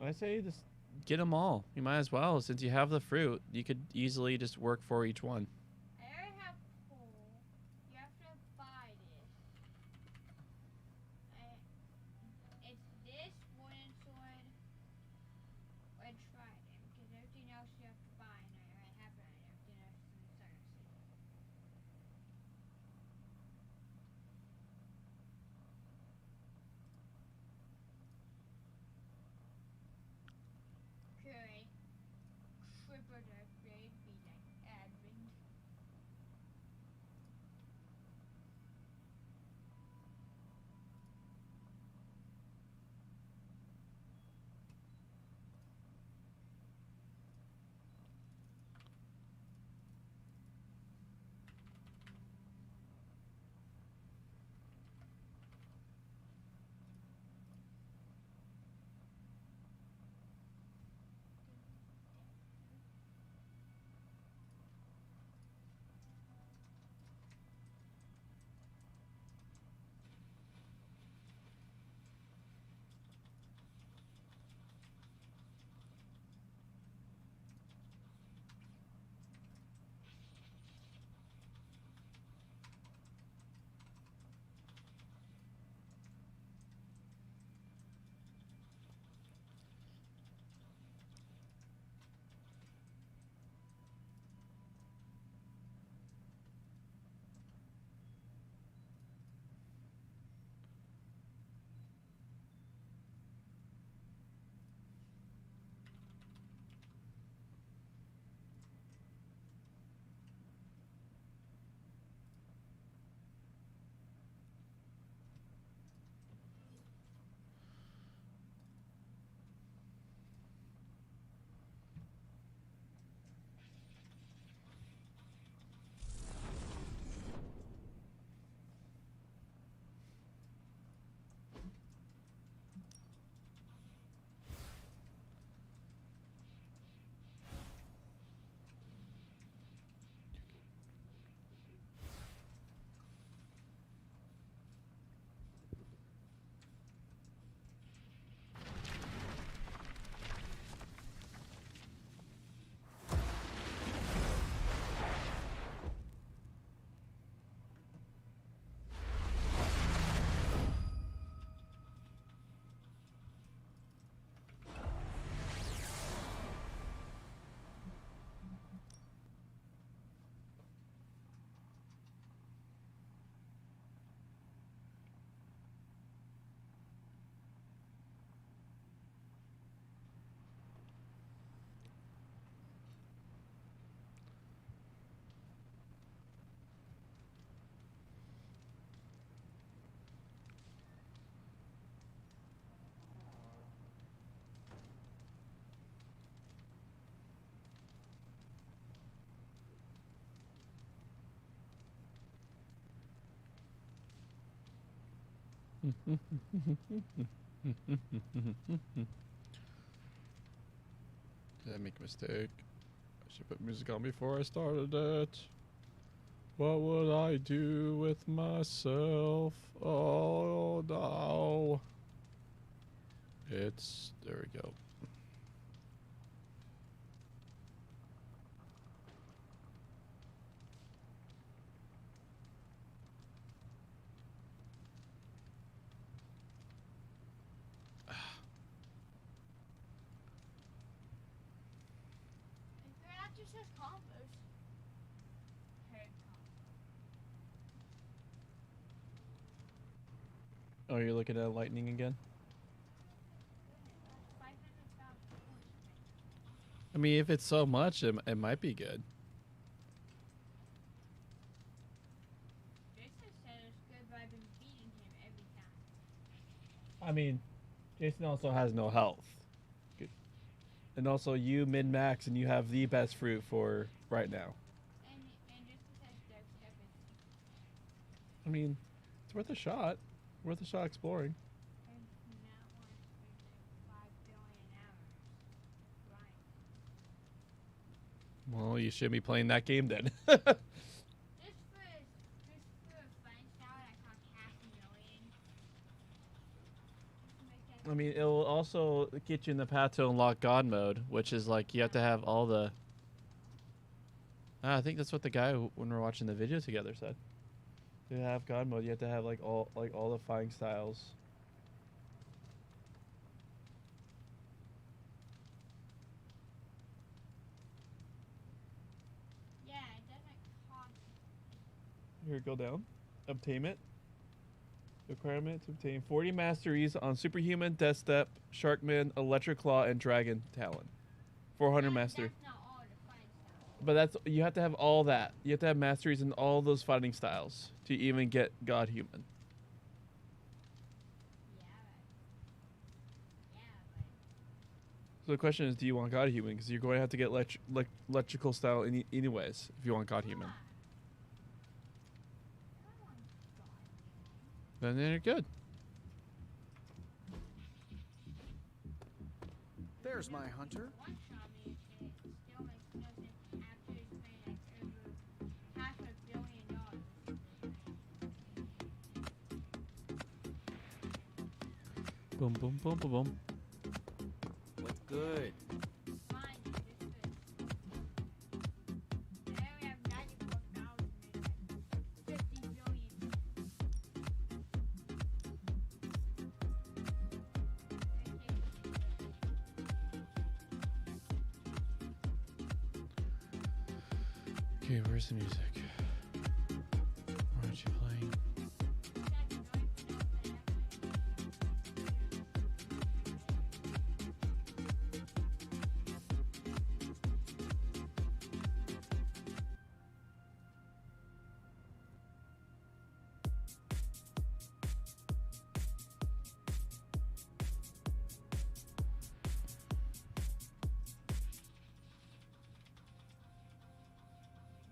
I say just get them all. You might as well, since you have the fruit. You could easily just work for each one. Did I make a mistake? I should put music on before I started it. What would I do with myself? Oh no. There we go. Oh, you're looking at lightning again? I mean, if it's so much, it might be good. I mean, Jason also has no health. And also, you min-max and you have the best fruit for right now. I mean, it's worth a shot. Worth a shot exploring. Well, you should be playing that game then. I mean, it'll also get you in the path to unlock God mode, which is like you have to have all the. I think that's what the guy when we are watching the video together said. To have God mode, you have to have like all the fighting styles. Yeah, it doesn't cost. Here, go down. Obtainment. Requirement to obtain 40 masteries on Superhuman, Death Step, Sharkman, Electric Claw, and Dragon Talon. 400 master. That's not all the fighting styles. But that's you have to have all that. You have to have masteries in all those fighting styles to even get God Human. So the question is, do you want God Human? Because you're going to have to get electrical style anyways if you want God Human. Then you're good. There's my hunter. One shot me, it still makes no sense after it's made like over $500 billion. Boom, boom, boom, boom, boom. What's good? Fine, it's good. Now we have 94,000 and 50 billion. Okay, where's the music? Why aren't you playing?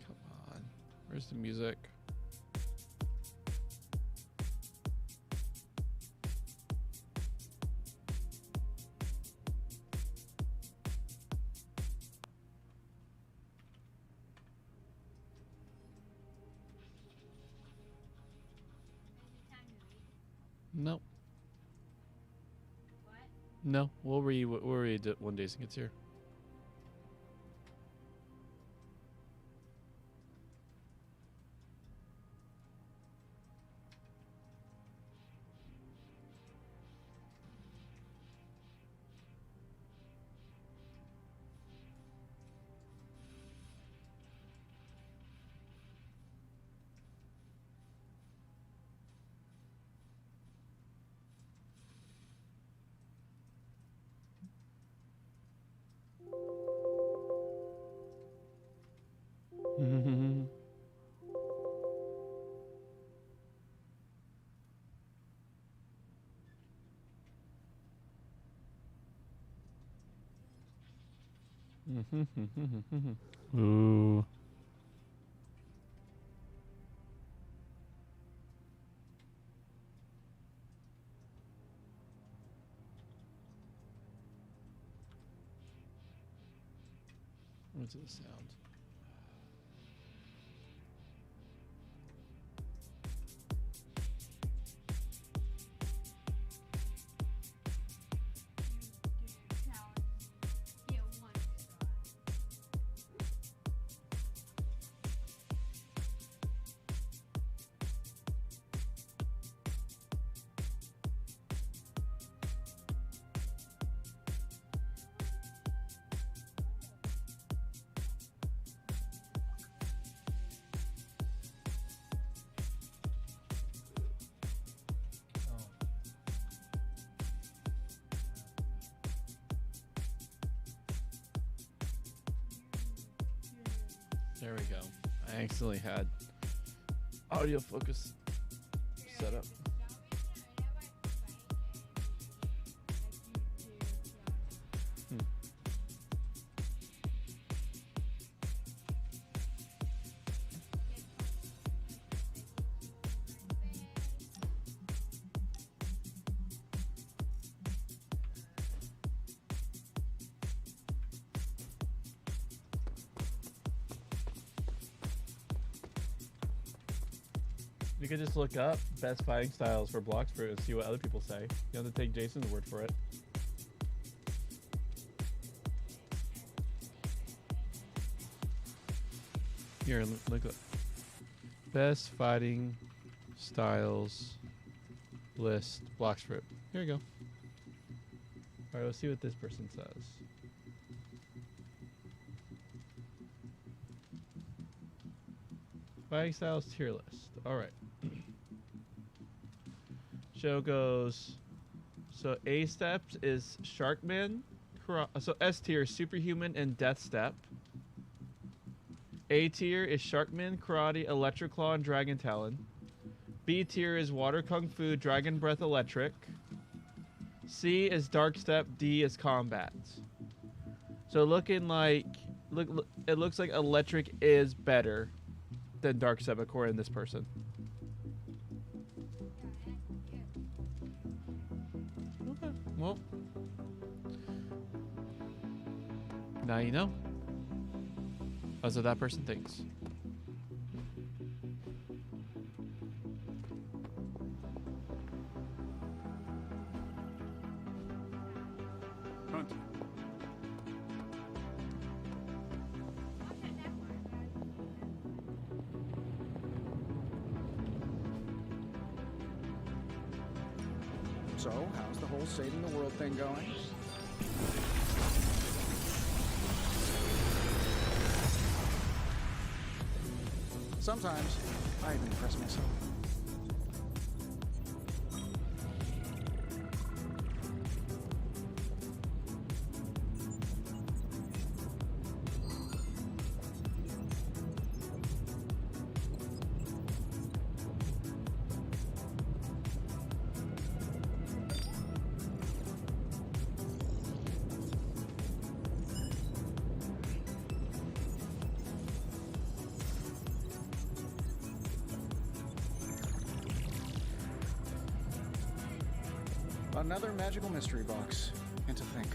Come on. Where's the music? No. What? No. We'll read it one day as it gets here. Ooh. What's the sound? Get one shot. There we go. I accidentally had audio focus set up. You could just look up best fighting styles for Bloxfruit and see what other people say. You don't have to take Jason's word for it. Here, look up. Best fighting styles list Bloxfruit. Here we go. Alright, let's see what this person says. Fighting styles tier list. Alright. Show goes. So A steps is Sharkman. So S tier, Superhuman, and Death Step. A tier is Sharkman, Karate, Electric Claw, and Dragon Talon. B tier is Water Kung Fu, Dragon Breath, Electric. C is Dark Step. D is Combat. So looking like, it looks like Electric is better than Dark Step according to this person. Okay, well, now you know. That's what that person thinks. Hunter. So, how's the whole saving the world thing going? Sometimes, I even impress myself. Another magical mystery box. And to think,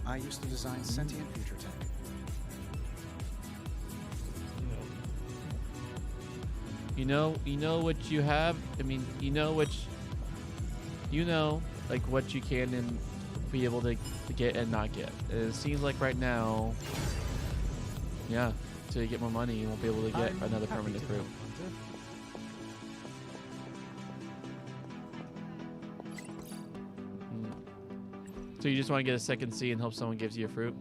I used to design sentient future tech. You know what you have. I mean, like what you can and be able to get and not get. And it seems like right now, yeah, to get more money, you won't be able to get another permanent fruit. So you just want to get a second C and hope someone gives you a fruit?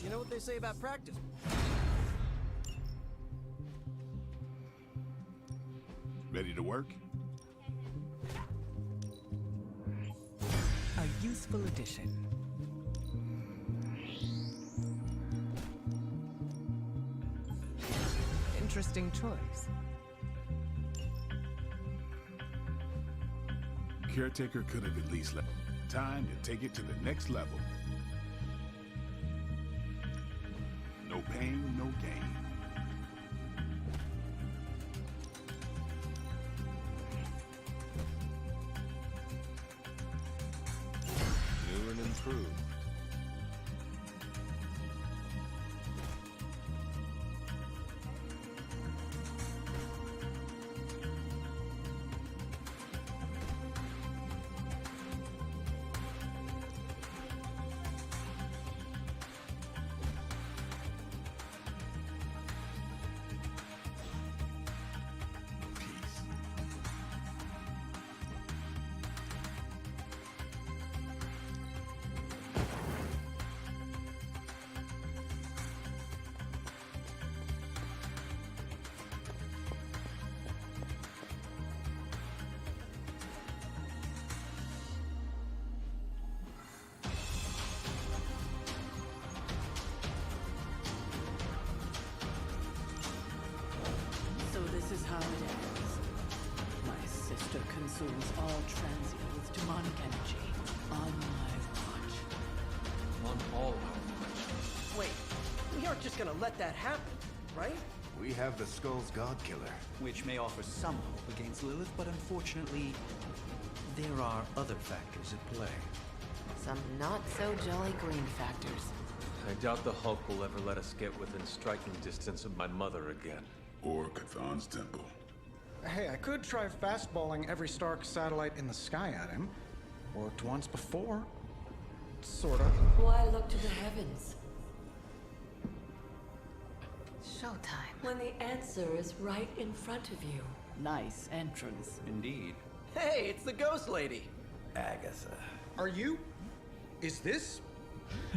You know what they say about practice? Ready to work? A useful addition. Interesting choice. Caretaker could have at least let time to take it to the next level. No pain, no gain. New and improved. Peace. So this is how it ends. My sister consumes all Transia with demonic energy on my watch. On all our watch. Wait, we aren't just gonna let that happen, right? We have the Skull's God Killer, which may offer some hope against Lilith, but unfortunately, there are other factors at play. Some not so jolly green factors. I doubt the Hulk will ever let us get within striking distance of my mother again. Or Cathan's temple. Hey, I could try fastballing every Stark satellite in the sky at him. Worked once before. Sorta. Why look to the heavens? Showtime. When the answer is right in front of you. Nice entrance. Indeed. Hey, it's the Ghost Lady. Agatha. Are you? Is this?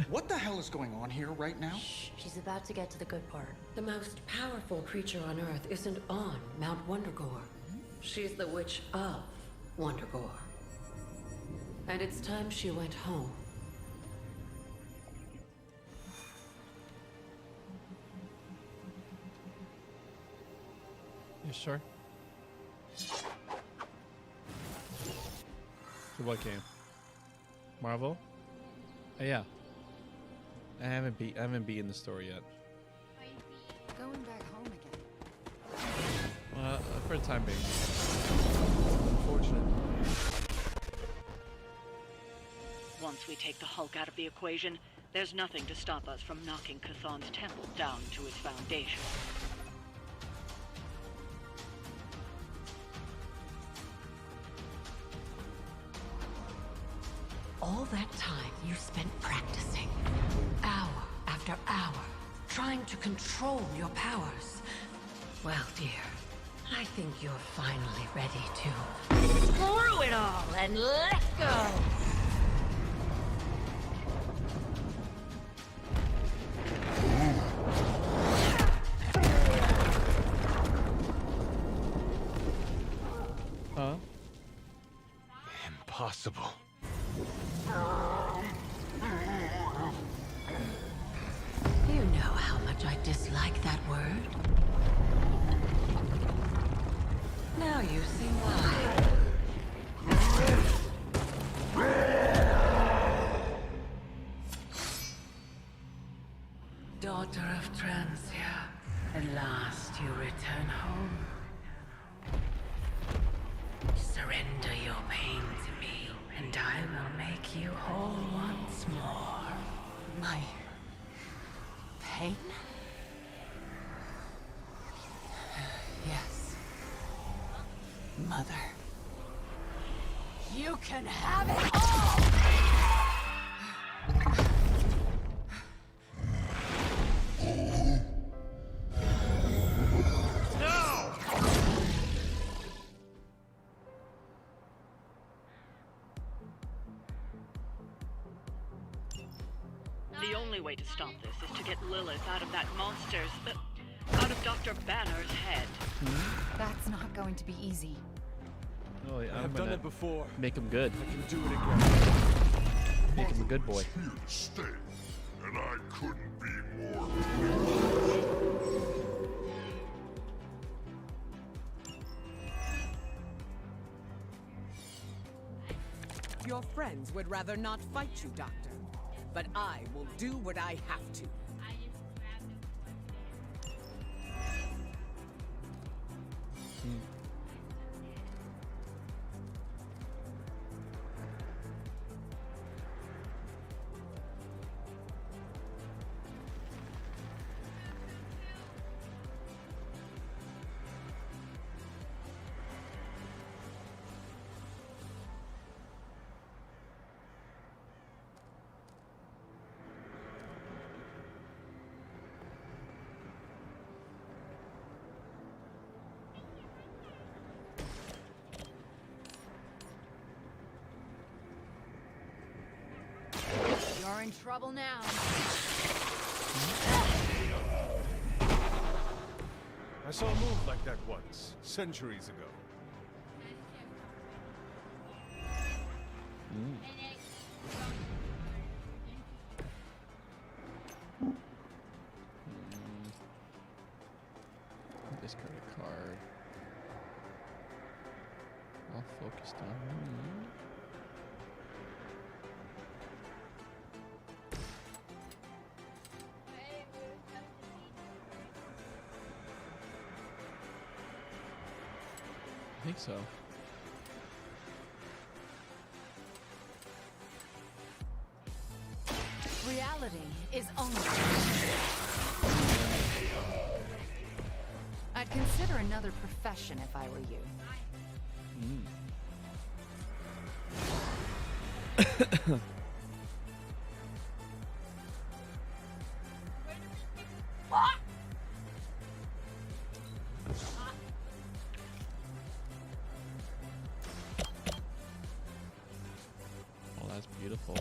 What the hell is going on here right now? She's about to get to the good part. The most powerful creature on Earth isn't on Mount Wondergore. She's the witch of Wondergore. And it's time she went home. You sure? To what game? Marvel? Yeah. I haven't beaten the story yet. Going back home again. For the time being. Unfortunate. Once we take the Hulk out of the equation, there's nothing to stop us from knocking Cathan's temple down to its foundation. All that time you spent practicing, hour after hour, trying to control your powers. Well, dear, I think you're finally ready to screw it all and let go. Huh? Impossible. You know how much I dislike that word. Now you see why. Daughter of Transia, at last you return home. Surrender your pain to me, and I will make you whole once more. My pain? Yes. Mother. You can have it all! The only only way to stop this is to get Lilith out of that monster's... out of Dr. Banner's head. That's not going to be easy. Oh, yeah, I've done it before. Make him good. I can do it again. Make him a good boy. Here to stay, and I couldn't be more pleased. Your friends would rather not fight you, Doctor. But I will do what I have to. I just grabbed him. You're in trouble now. I saw a move like that once, centuries ago. Discard a card. All focused on me. I think so. Reality is only. I'd consider another profession if I were you. Oh, that's beautiful.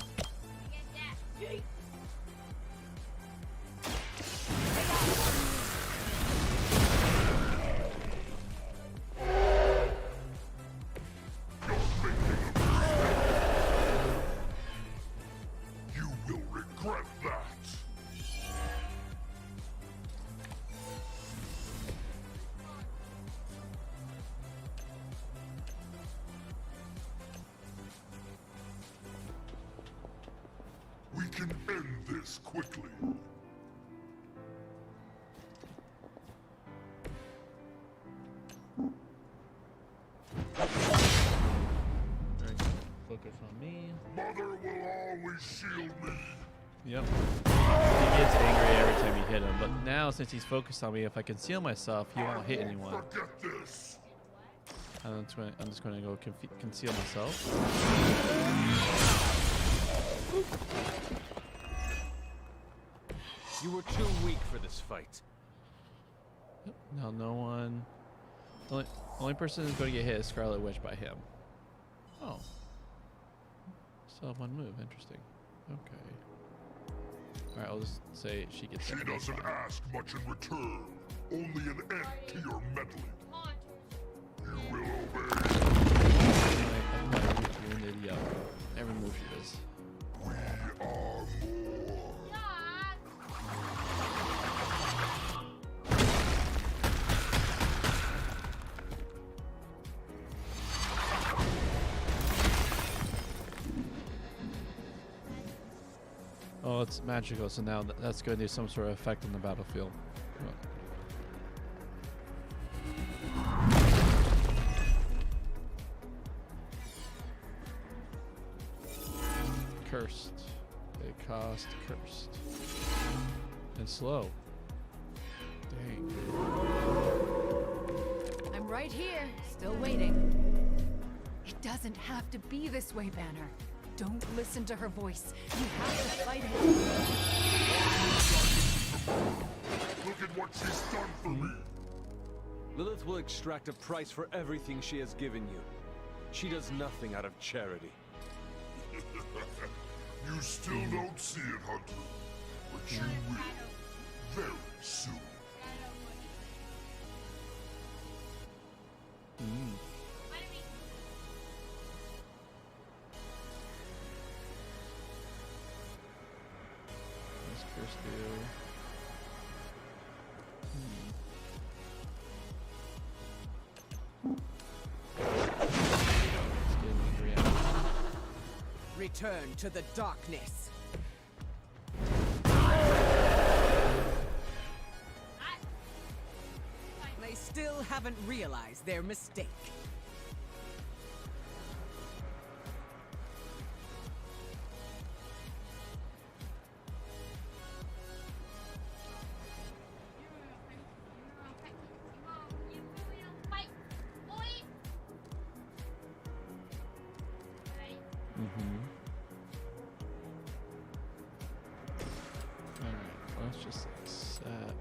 You will regret that. We can end this quickly. There you go. Focus on me. Mother will always shield me. Yep. He gets angry every time you hit him, but now since he's focused on me, if I conceal myself, he won't hit anyone. Forget this. I'm just going to go conceal myself. You were too weak for this fight. Yep. Now no one. Only person who's going to get hit is Scarlet Witch by him. Oh. Still have one move. Interesting. Okay. Alright, I'll just say she gets She hit. doesn't ask much in return. Only an end to your meddling. You will obey. Wounded, yeah. Every move she does. We are more. Oh, it's magical, so now that's going to do some sort of effect on the battlefield. Cursed. They cost cursed. And slow. Dang. I'm right here, still waiting. It doesn't have to be this way, Banner. Don't listen to her voice. You have to fight it. Look at what she's done for me. Lilith will extract a price for everything she has given you. She does nothing out of charity. You still don't see it, Hunter. But you will. Very soon. What's Curse do? Let's get an reaction. Return to the darkness. They still haven't realized their mistake. Alright, let's just accept.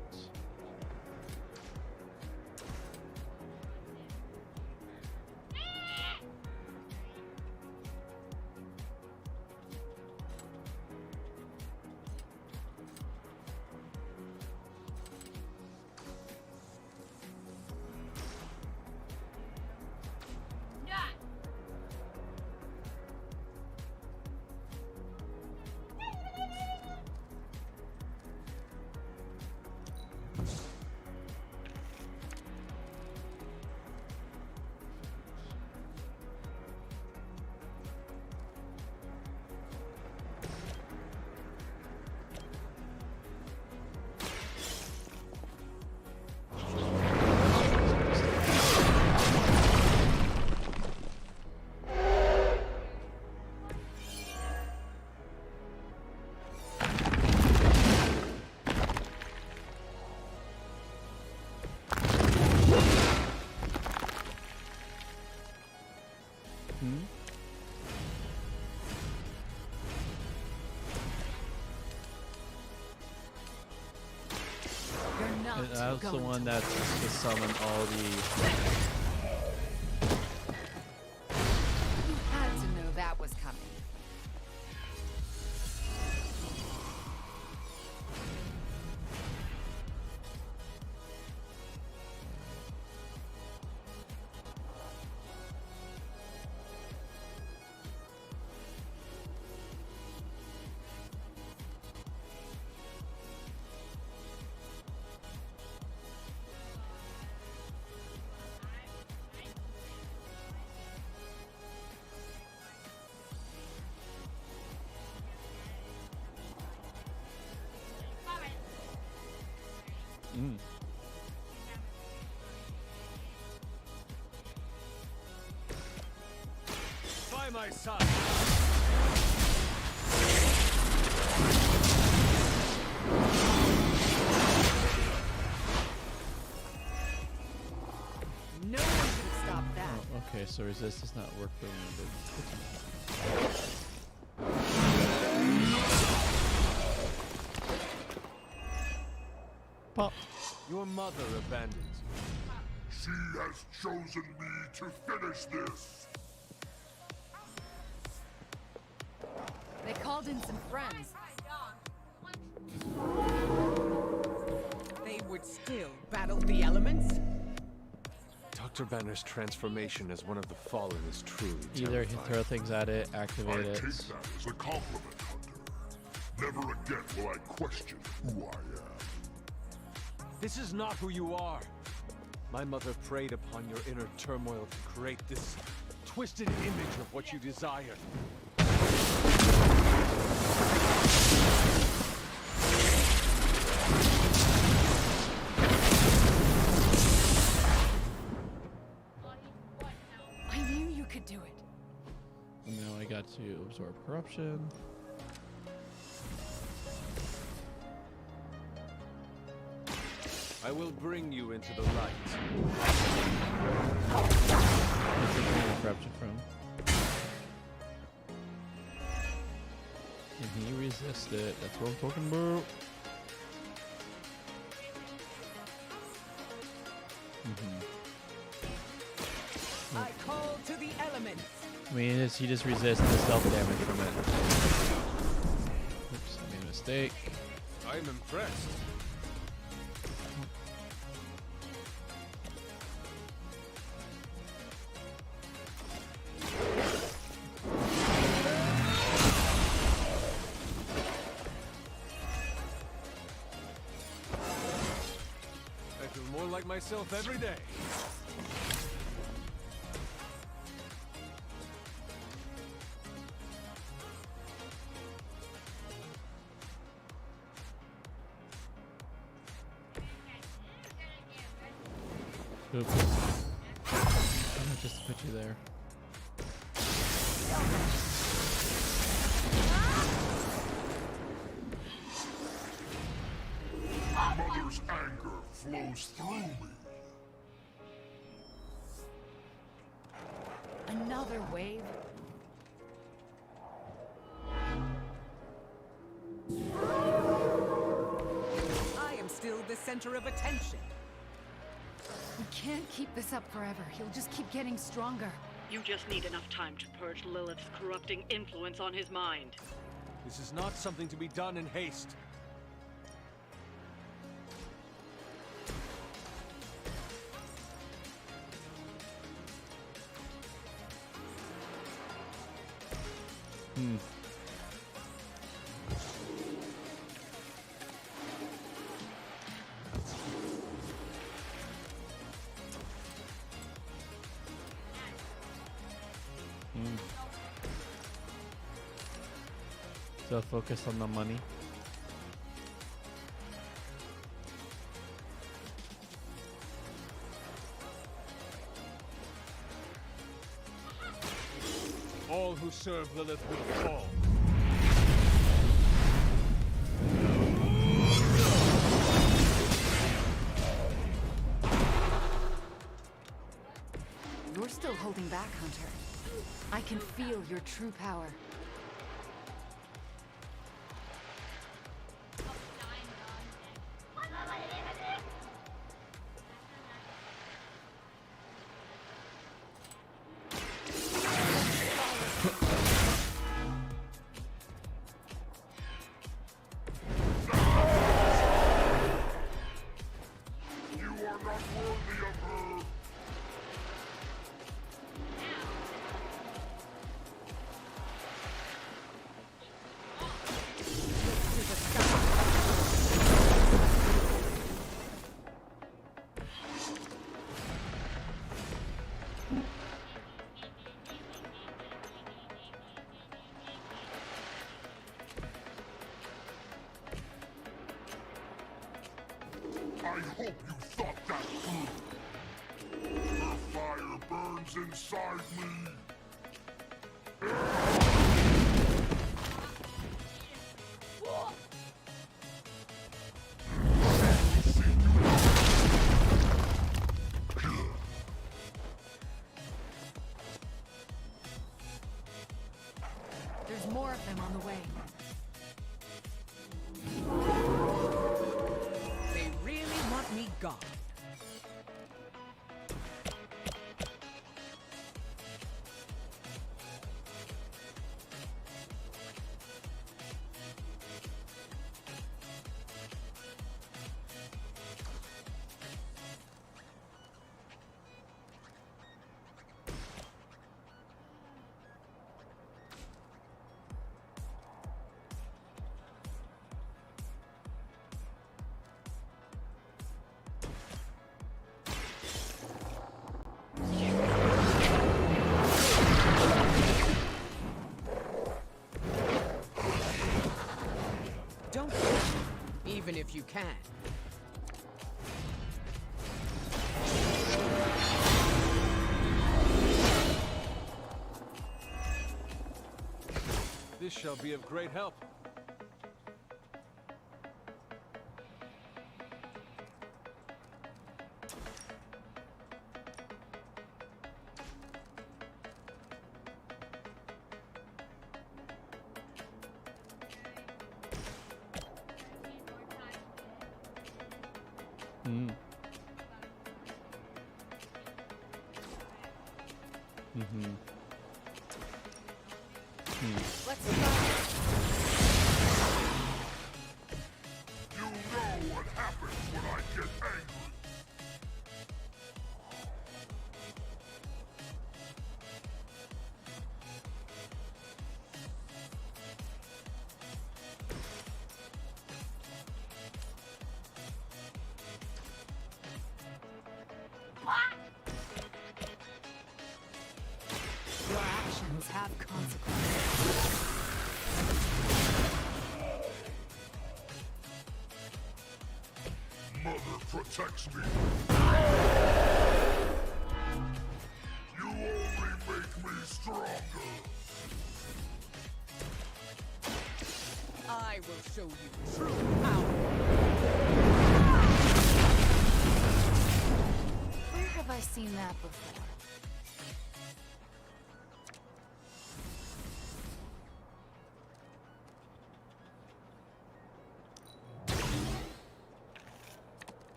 That's the one that's just to summon all the. You had to know that was coming. By my side. No one can stop that. Oh, okay, so resist does not work for wounded. Pop. Your mother abandons you. She has chosen me to finish this. They called in some friends. They would still battle the elements? Dr. Banner's transformation as one of the Fallen is truly Either terrifying. throw things at it, activate I it. take that as a compliment, Hunter. Never again will I question who I am. This is not who you are. My mother preyed upon your inner turmoil to create this twisted image of what you desire. I knew you could do it. And now I got to absorb corruption. I will bring you into the light. Where's the corruption from? And he resisted. That's what I'm talking about. I call to the elements. I mean, he just resists the self damage from it. Oops, I made a mistake. I I'm impressed. I feel more like myself every day. Oops. I'm not just put you there. Mother's anger flows through me. Another wave? I am still the center of attention. We can't keep this up forever. He'll just keep getting stronger. You just need enough time to purge Lilith's corrupting influence on his mind. This is not something to be done in haste. So focus on the money. All who serve Lilith will fall. You're still holding back, Hunter. I can feel your true power. You are not worthy of her. I hope you thought that through. Her fire burns inside me. There's more of them on the way. They really want me gone. Don't push me, even if you can. This shall be of great help. Let's try. mother protects me. You only make me stronger. I will show you true power. Where have I seen that before?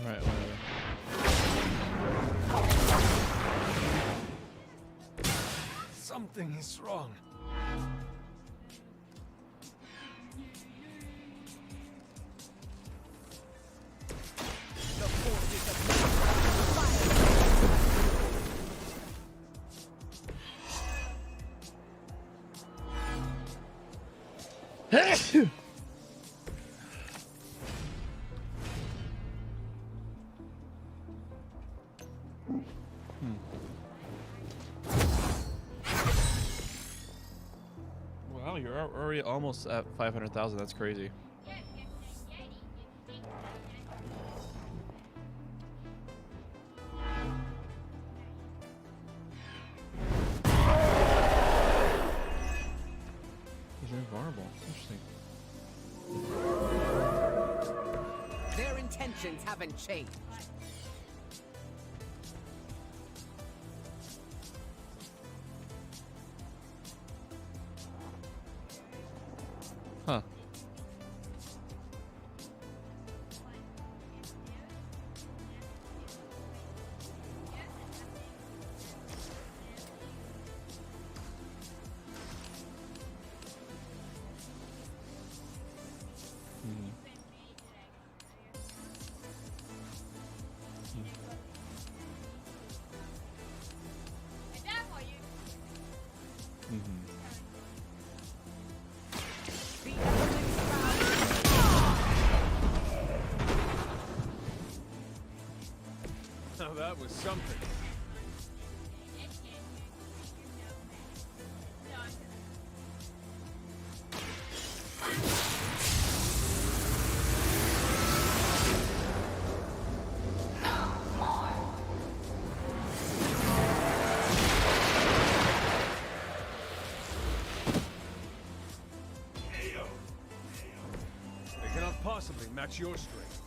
Alright, whatever. Something is wrong. The forces of Wow, you're already almost at 500,000. That's crazy. He's invulnerable. Interesting. Their intentions haven't changed. Huh. Now that was something. They cannot possibly match your strength.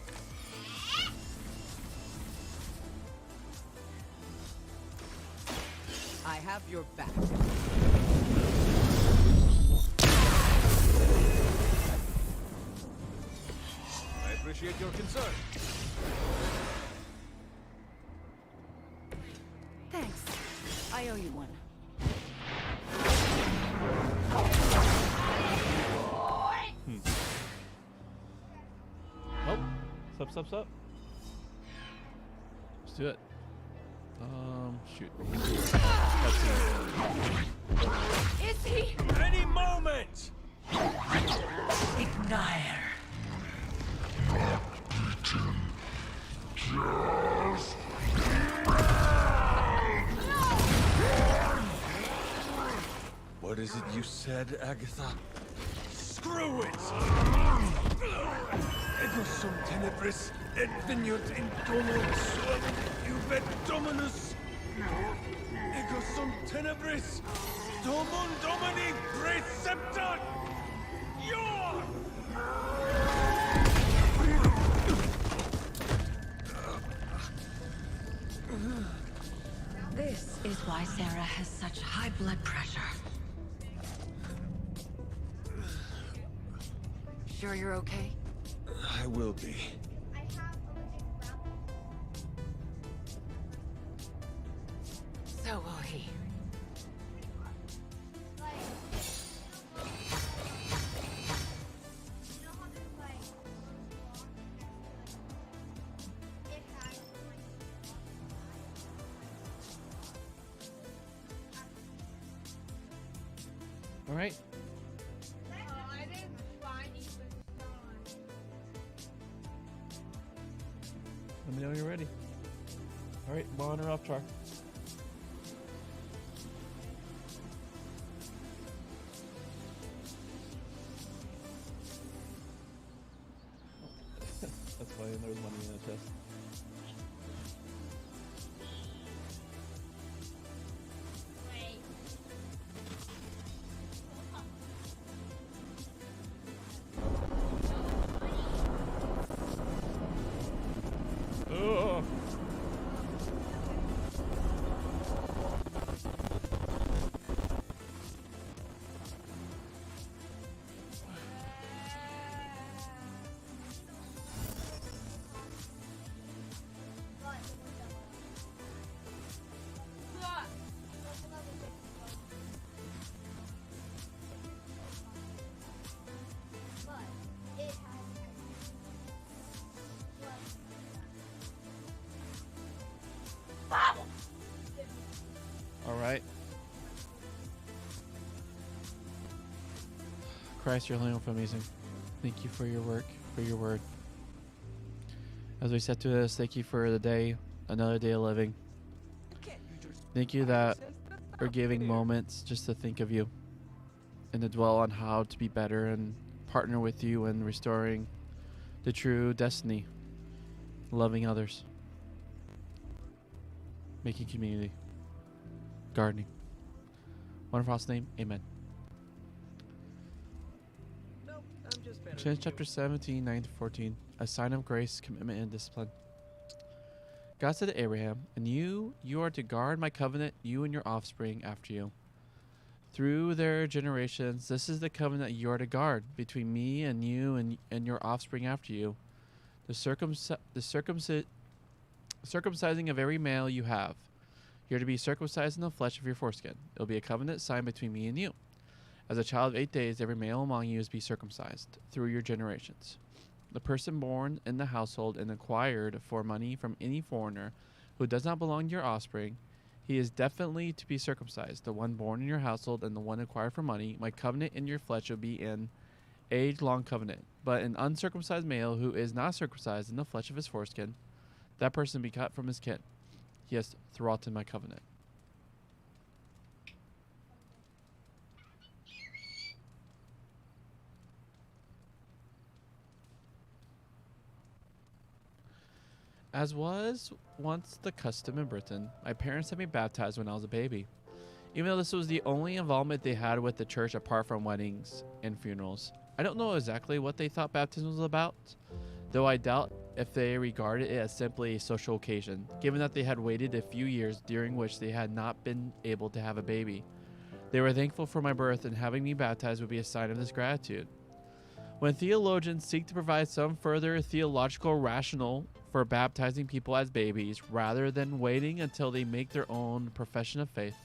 I have your back. I appreciate your concern. Thanks. I owe you one. Oh, sup. Let's do it. Shoot. Is he? Any moment! Ignire. What is it you said, Agatha? Screw it! Ego sum tenebris, et veniunt in domo suum, iubet dominus. Ego sum tenebris, domum domini preceptat! Your! This is why Sarah has such high blood pressure. Sure you're okay? I will be. So will he. All right. Let me know when you're ready. Alright, on or off track. That's funny, there was money in the chest. Oh. All right. Christ, your healing amazing. Thank you for your work, for your word. As we set to this, thank you for the day, another day of living. Thank you that we're giving moments just to think of you and to dwell on how to be better and partner with you in restoring the true destiny, loving others, making community, gardening. Wonderful God's name, amen. Genesis chapter 17, 9 to 14. A sign of grace, commitment, and discipline. God said to Abraham, "And you are to guard my covenant, you and your offspring after you. Through their generations, this is the covenant you are to guard between me and you and your offspring after you. The circumcising of every male you have. You're to be circumcised in the flesh of your foreskin. It will be a covenant sign between me and you. As a child of 8 days, every male among you is to be circumcised through your generations. The person born in the household and acquired for money from any foreigner who does not belong to your offspring, he is definitely to be circumcised. The one born in your household and the one acquired for money, my covenant in your flesh will be an age-long covenant. But an uncircumcised male who is not circumcised in the flesh of his foreskin, that person be cut from his kin. He has thwarted my covenant." As was once the custom in Britain, my parents had me baptized when I was a baby. Even though this was the only involvement they had with the church apart from weddings and funerals. I don't know exactly what they thought baptism was about, though I doubt if they regarded it as simply a social occasion, given that they had waited a few years during which they had not been able to have a baby. They were thankful for my birth, and having me baptized would be a sign of this gratitude. When theologians seek to provide some further theological rationale for baptizing people as babies, rather than waiting until they make their own profession of faith,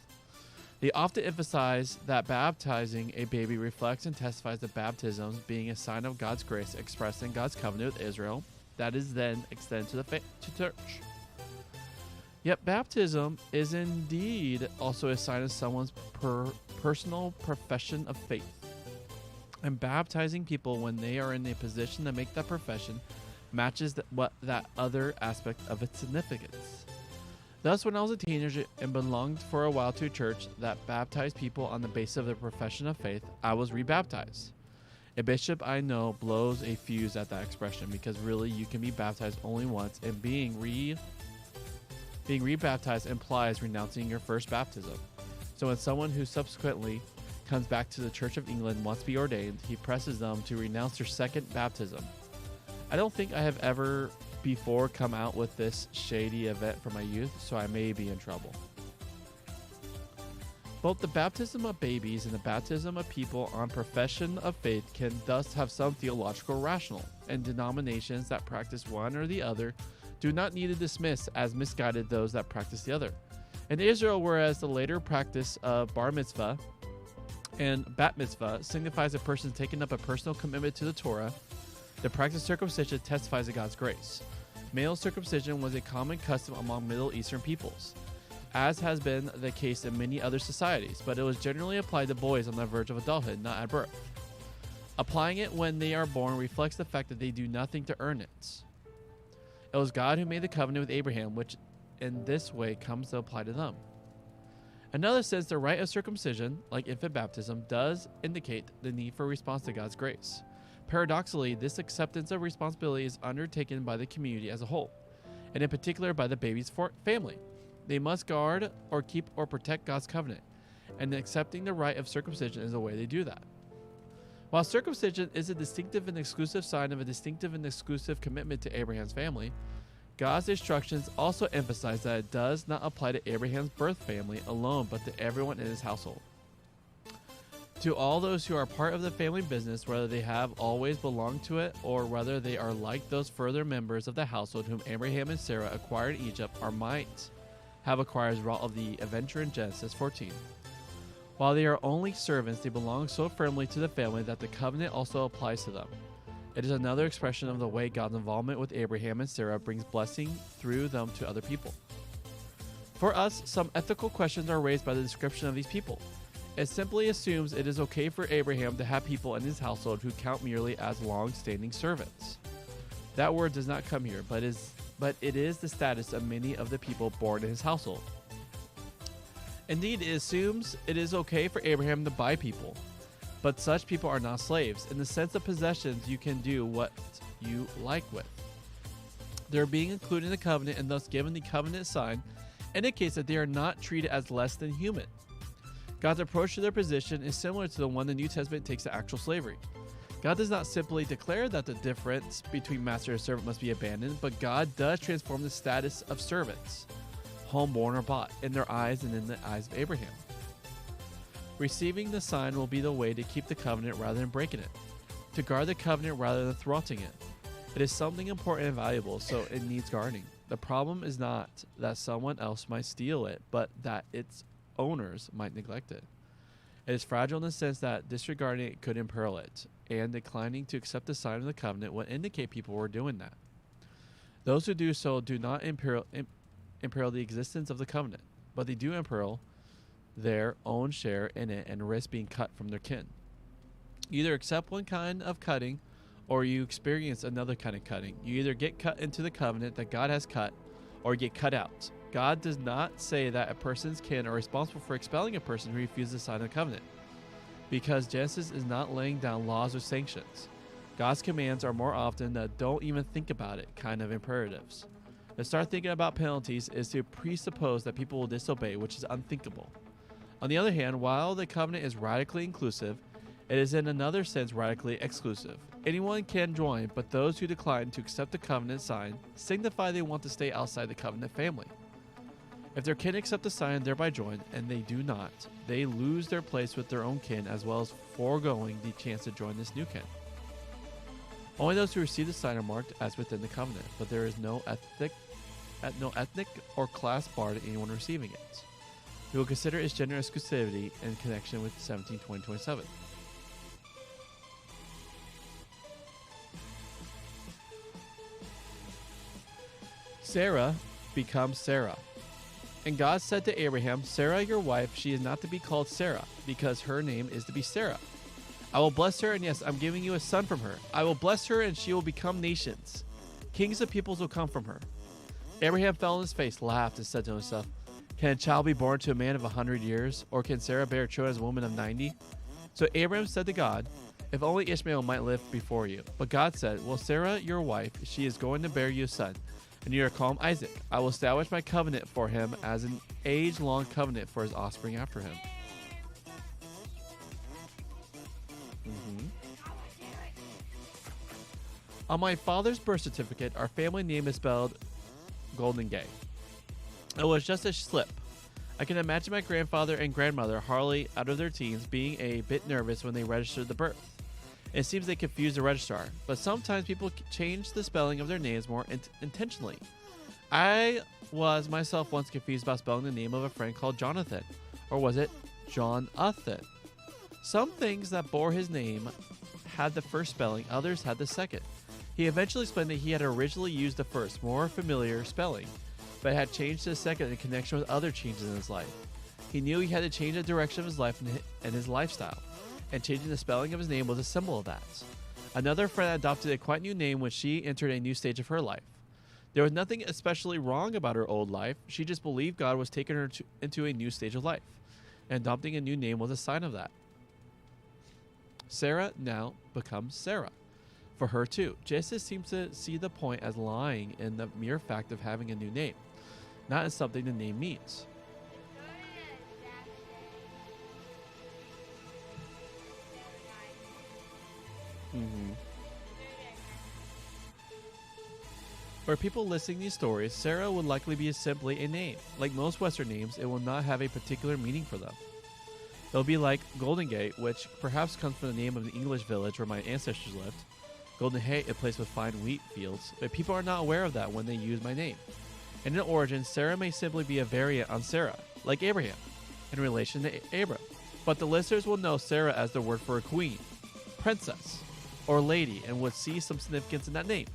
they often emphasize that baptizing a baby reflects and testifies to baptism being a sign of God's grace expressed in God's covenant with Israel, that is then extended to the church. Yet baptism is indeed also a sign of someone's personal profession of faith. And baptizing people when they are in a position to make that profession matches that other aspect of its significance. Thus, when I was a teenager and belonged for a while to a church that baptized people on the basis of their profession of faith, I was rebaptized. A bishop I know blows a fuse at that expression, because really you can be baptized only once, and being rebaptized implies renouncing your first baptism. So when someone who subsequently comes back to the Church of England wants to be ordained, he presses them to renounce their second baptism. I don't think I have ever before come out with this shady event from my youth, so I may be in trouble. Both the baptism of babies and the baptism of people on profession of faith can thus have some theological rationale, and denominations that practice one or the other do not need to dismiss as misguided those that practice the other. In Israel, whereas the later practice of bar mitzvah and bat mitzvah signifies a person taking up a personal commitment to the Torah, the practice of circumcision testifies to God's grace. Male circumcision was a common custom among Middle Eastern peoples, as has been the case in many other societies, but it was generally applied to boys on the verge of adulthood, not at birth. Applying it when they are born reflects the fact that they do nothing to earn it. It was God who made the covenant with Abraham, which in this way comes to apply to them. In another sense, the rite of circumcision, like infant baptism, does indicate the need for response to God's grace. Paradoxically, this acceptance of responsibility is undertaken by the community as a whole, and in particular by the baby's family. They must guard or keep or protect God's covenant, and accepting the rite of circumcision is a way they do that. While circumcision is a distinctive and exclusive sign of a distinctive and exclusive commitment to Abraham's family, God's instructions also emphasize that it does not apply to Abraham's birth family alone, but to everyone in his household. To all those who are part of the family business, whether they have always belonged to it or whether they are like those further members of the household whom Abraham and Sarah acquired in Egypt or might have acquired as a result of the adventure in Genesis 14. While they are only servants, they belong so firmly to the family that the covenant also applies to them. It is another expression of the way God's involvement with Abraham and Sarah brings blessing through them to other people. For us, some ethical questions are raised by the description of these people. It simply assumes it is okay for Abraham to have people in his household who count merely as long-standing servants. That word does not come here, but it is the status of many of the people born in his household. Indeed, it assumes it is okay for Abraham to buy people, but such people are not slaves. In the sense of possessions, you can do what you like with. Their being included in the covenant and thus given the covenant sign indicates that they are not treated as less than human. God's approach to their position is similar to the one the New Testament takes to actual slavery. God does not simply declare that the difference between master and servant must be abandoned, but God does transform the status of servants, homeborn or bought, in their eyes and in the eyes of Abraham. Receiving the sign will be the way to keep the covenant rather than breaking it, to guard the covenant rather than thwarting it. It is something important and valuable, so it needs guarding. The problem is not that someone else might steal it, but that its owners might neglect it. It is fragile in the sense that disregarding it could imperil it, and declining to accept the sign of the covenant would indicate people were doing that. Those who do so do not imperil the existence of the covenant, but they do imperil their own share in it and risk being cut from their kin. You either accept one kind of cutting or you experience another kind of cutting. You either get cut into the covenant that God has cut or get cut out. God does not say that a person's kin are responsible for expelling a person who refuses to sign the covenant, because Genesis is not laying down laws or sanctions. God's commands are more often the don't even think about it kind of imperatives. To start thinking about penalties is to presuppose that people will disobey, which is unthinkable. On the other hand, while the covenant is radically inclusive, it is in another sense radically exclusive. Anyone can join, but those who decline to accept the covenant sign signify they want to stay outside the covenant family. If their kin accept the sign and thereby join, and they do not, they lose their place with their own kin as well as foregoing the chance to join this new kin. Only those who receive the sign are marked as within the covenant, but there is no ethnic or class bar to anyone receiving it. We will consider its gender exclusivity in connection with 17:20-27. Sarah becomes Sarah. And God said to Abraham, Sarah, your wife, she is not to be called Sarah, because her name is to be Sarah. I will bless her, and yes, I'm giving you a son from her. I will bless her, and she will become nations. Kings of peoples will come from her. Abraham fell on his face, laughed, and said to himself, can a child be born to a man of 100 years, or can Sarah bear children as a woman of 90? So Abraham said to God, if only Ishmael might live before you. But God said, well, Sarah, your wife, she is going to bear you a son, and you are to call him Isaac. I will establish my covenant for him as an age-long covenant for his offspring after him. On my father's birth certificate, our family name is spelled Golden Gay. It was just a slip. I can imagine my grandfather and grandmother, Harley, out of their teens, being a bit nervous when they registered the birth. It seems they confused the registrar, but sometimes people change the spelling of their names more intentionally. I was myself once confused about spelling the name of a friend called Jonathan, or was it Jonathan? Some things that bore his name had the first spelling, others had the second. He eventually explained that he had originally used the first, more familiar spelling, but had changed to the second in connection with other changes in his life. He knew he had to change the direction of his life and his lifestyle, and changing the spelling of his name was a symbol of that. Another friend adopted a quite new name when she entered a new stage of her life. There was nothing especially wrong about her old life. She just believed God was taking her into a new stage of life, and adopting a new name was a sign of that. Sarah now becomes Sarah. For her too, Genesis seems to see the point as lying in the mere fact of having a new name, not in something the name means. For people listening these stories, Sarah would likely be simply a name. Like most Western names, it will not have a particular meaning for them. They'll be like Golden Gate, which perhaps comes from the name of the English village where my ancestors lived. Golden Hay, a place with fine wheat fields, but people are not aware of that when they use my name. And in origin, Sarah may simply be a variant on Sarah, like Abraham, in relation to Abram. But the listeners will know Sarah as the word for a queen, princess, or lady, and would see some significance in that name.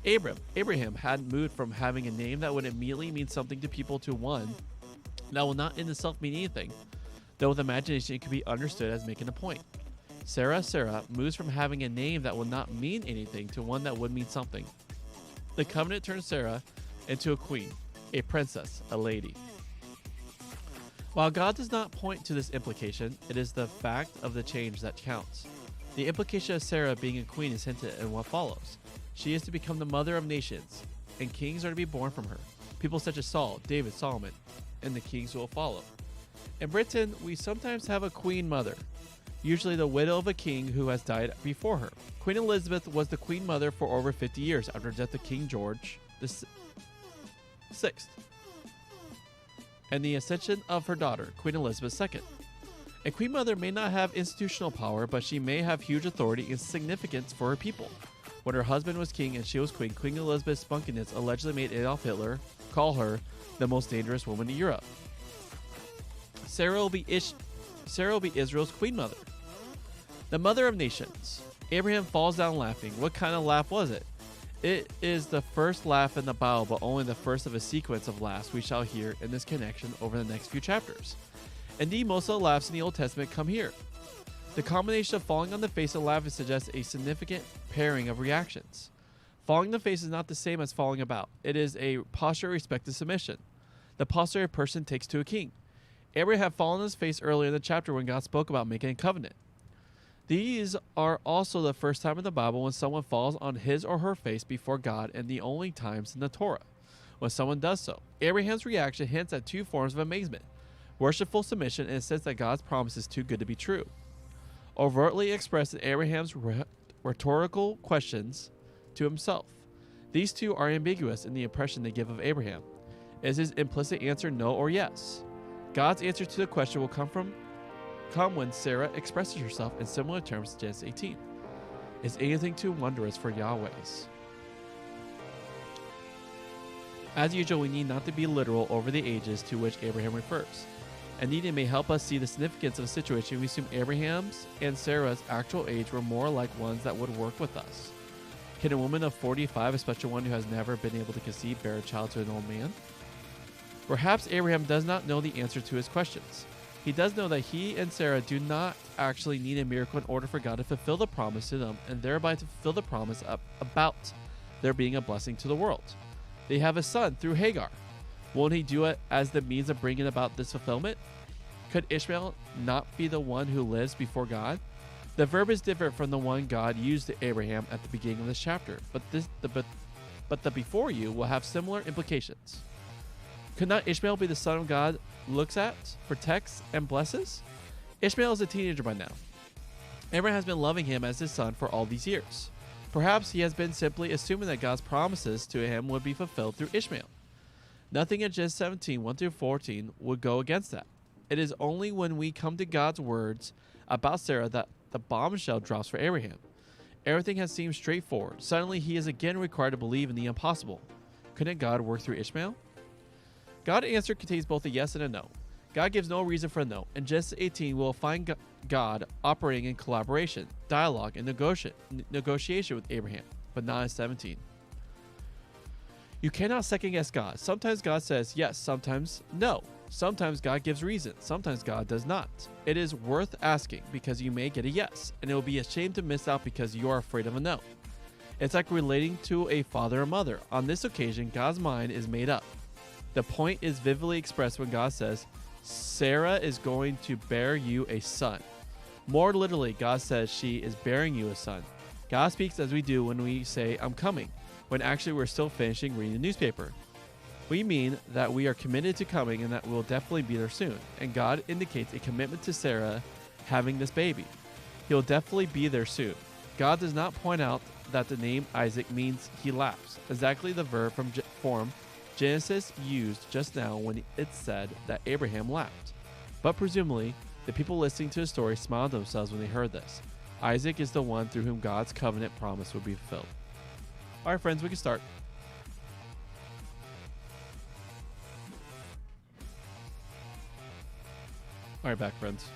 Abraham had moved from having a name that would immediately mean something to people to one that will not in itself mean anything, though with imagination it could be understood as making a point. Sarah moves from having a name that will not mean anything to one that would mean something. The covenant turns Sarah into a queen, a princess, a lady. While God does not point to this implication, it is the fact of the change that counts. The implication of Sarah being a queen is hinted in what follows. She is to become the mother of nations, and kings are to be born from her. People such as Saul, David, Solomon, and the kings who will follow. In Britain, we sometimes have a queen mother, usually the widow of a king who has died before her. Queen Elizabeth was the queen mother for over 50 years after the death of King George VI, and the ascension of her daughter, Queen Elizabeth II. A queen mother may not have institutional power, but she may have huge authority and significance for her people. When her husband was king and she was queen, Queen Elizabeth's spunkiness allegedly made Adolf Hitler call her the most dangerous woman in Europe. Sarah will be Israel's queen mother, the mother of nations. Abraham falls down laughing. What kind of laugh was it? It is the first laugh in the Bible, but only the first of a sequence of laughs we shall hear in this connection over the next few chapters. Indeed, most of the laughs in the Old Testament come here. The combination of falling on the face and laughing suggests a significant pairing of reactions. Falling on the face is not the same as falling about. It is a posture of respect and submission. The posture a person takes to a king. Abraham had fallen on his face earlier in the chapter when God spoke about making a covenant. These are also the first time in the Bible when someone falls on his or her face before God, and the only times in the Torah when someone does so. Abraham's reaction hints at two forms of amazement: worshipful submission and a sense that God's promise is too good to be true. Overtly expressed in Abraham's rhetorical questions to himself. These two are ambiguous in the impression they give of Abraham. Is his implicit answer no or yes? God's answer to the question will come when Sarah expresses herself in similar terms to Genesis 18. Is anything too wondrous for Yahweh's? As usual, we need not to be literal over the ages to which Abraham refers. Indeed, it may help us see the significance of the situation. We assume Abraham's and Sarah's actual age were more like ones that would work with us. Can a woman of 45, especially one who has never been able to conceive, bear a child to an old man? Perhaps Abraham does not know the answer to his questions. He does know that he and Sarah do not actually need a miracle in order for God to fulfill the promise to them, and thereby to fulfill the promise about there being a blessing to the world. They have a son through Hagar. Won't he do it as the means of bringing about this fulfillment? Could Ishmael not be the one who lives before God? The verb is different from the one God used to Abraham at the beginning of this chapter, but the before you will have similar implications. Could not Ishmael be the son of God looks at, protects, and blesses? Ishmael is a teenager by now. Abraham has been loving him as his son for all these years. Perhaps he has been simply assuming that God's promises to him would be fulfilled through Ishmael. Nothing in Genesis 17, 1-14 would go against that. It is only when we come to God's words about Sarah that the bombshell drops for Abraham. Everything has seemed straightforward. Suddenly, he is again required to believe in the impossible. Couldn't God work through Ishmael? God's answer contains both a yes and a no. God gives no reason for a no. In Genesis 18, we will find God operating in collaboration, dialogue, and negotiation with Abraham, but not in 17. You cannot second guess God. Sometimes God says yes, sometimes no. Sometimes God gives reason, sometimes God does not. It is worth asking because you may get a yes, and it will be a shame to miss out because you are afraid of a no. It's like relating to a father or mother. On this occasion, God's mind is made up. The point is vividly expressed when God says, Sarah is going to bear you a son. More literally, God says she is bearing you a son. God speaks as we do when we say, I'm coming, when actually we're still finishing reading the newspaper. We mean that we are committed to coming and that we'll definitely be there soon. And God indicates a commitment to Sarah having this baby. He'll definitely be there soon. God does not point out that the name Isaac means he laughs, exactly the verb form Genesis used just now when it said that Abraham laughed. But presumably, the people listening to the story smiled to themselves when they heard this. Isaac is the one through whom God's covenant promise would be fulfilled. All right, friends, we can start. All right, back, friends.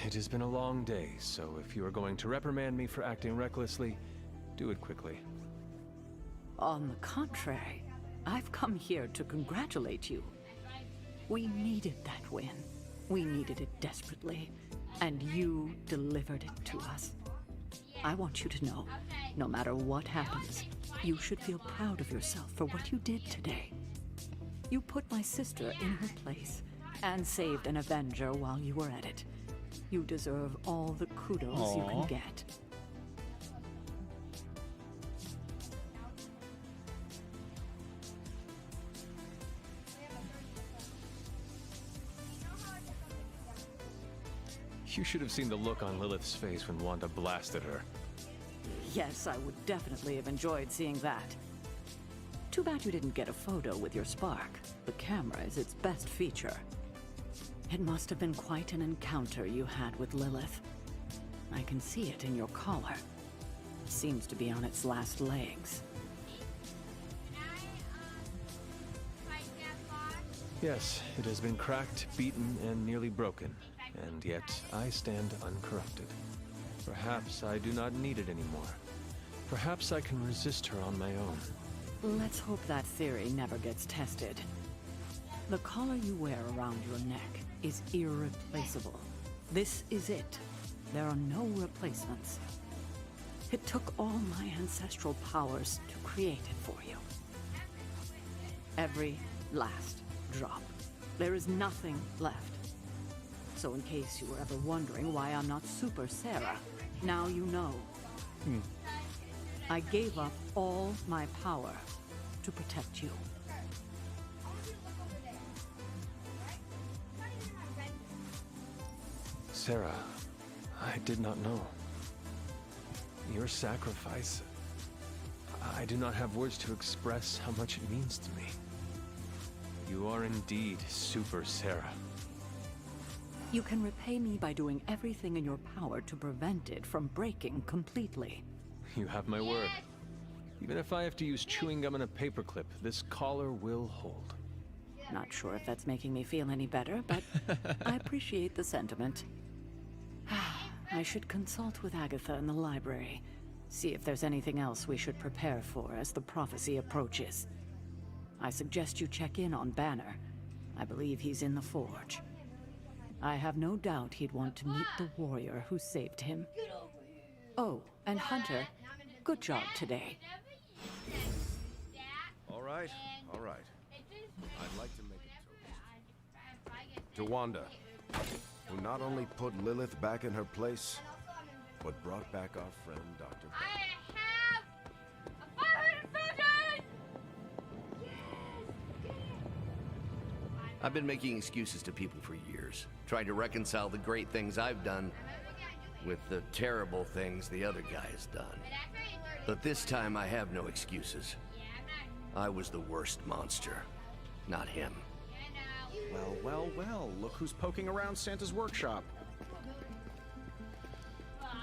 It has been a long day, so if you are going to reprimand me for acting recklessly, do it quickly. On the contrary, I've come here to congratulate you. We needed that win. We needed it desperately, and you delivered it to us. I want you to know, no matter what happens, you should feel proud of yourself for what you did today. You put my sister in her place and saved an Avenger while you were at it. You deserve all the kudos you can get. You should have seen the look on Lilith's face when Wanda blasted her. Yes, I would definitely have enjoyed seeing that. Too bad you didn't get a photo with your spark. The camera is its best feature. It must have been quite an encounter you had with Lilith. I can see it in your collar. It seems to be on its last legs. Yes, it has been cracked, beaten, and nearly broken. And yet, I stand uncorrupted. Perhaps I do not need it anymore. Perhaps I can resist her on my own. Let's hope that theory never gets tested. The collar you wear around your neck is irreplaceable. This is it. There are no replacements. It took all my ancestral powers to create it for you. Every last drop. There is nothing left. So in case you were ever wondering why I'm not Super Sarah, now you know. I gave up all my power to protect you. Sarah, I did not know. Your sacrifice... I do not have words to express how much it means to me. You are indeed Super Sarah. You can repay me by doing everything in your power to prevent it from breaking completely. You have my word. Even if I have to use chewing gum and a paperclip, this collar will hold. Not sure if that's making me feel any better, but I appreciate the sentiment. I should consult with Agatha in the library, see if there's anything else we should prepare for as the prophecy approaches. I suggest you check in on Banner. I believe he's in the Forge. I have no doubt he'd want to meet the warrior who saved him. Oh, and Hunter, good job today. All right. I'd like to make a toast to Wanda, who not only put Lilith back in her place, but brought back our friend Dr. I've been making excuses to people for years, trying to reconcile the great things I've done with the terrible things the other guy has done. But this time I have no excuses. I was the worst monster, not him. Well, look who's poking around Santa's workshop.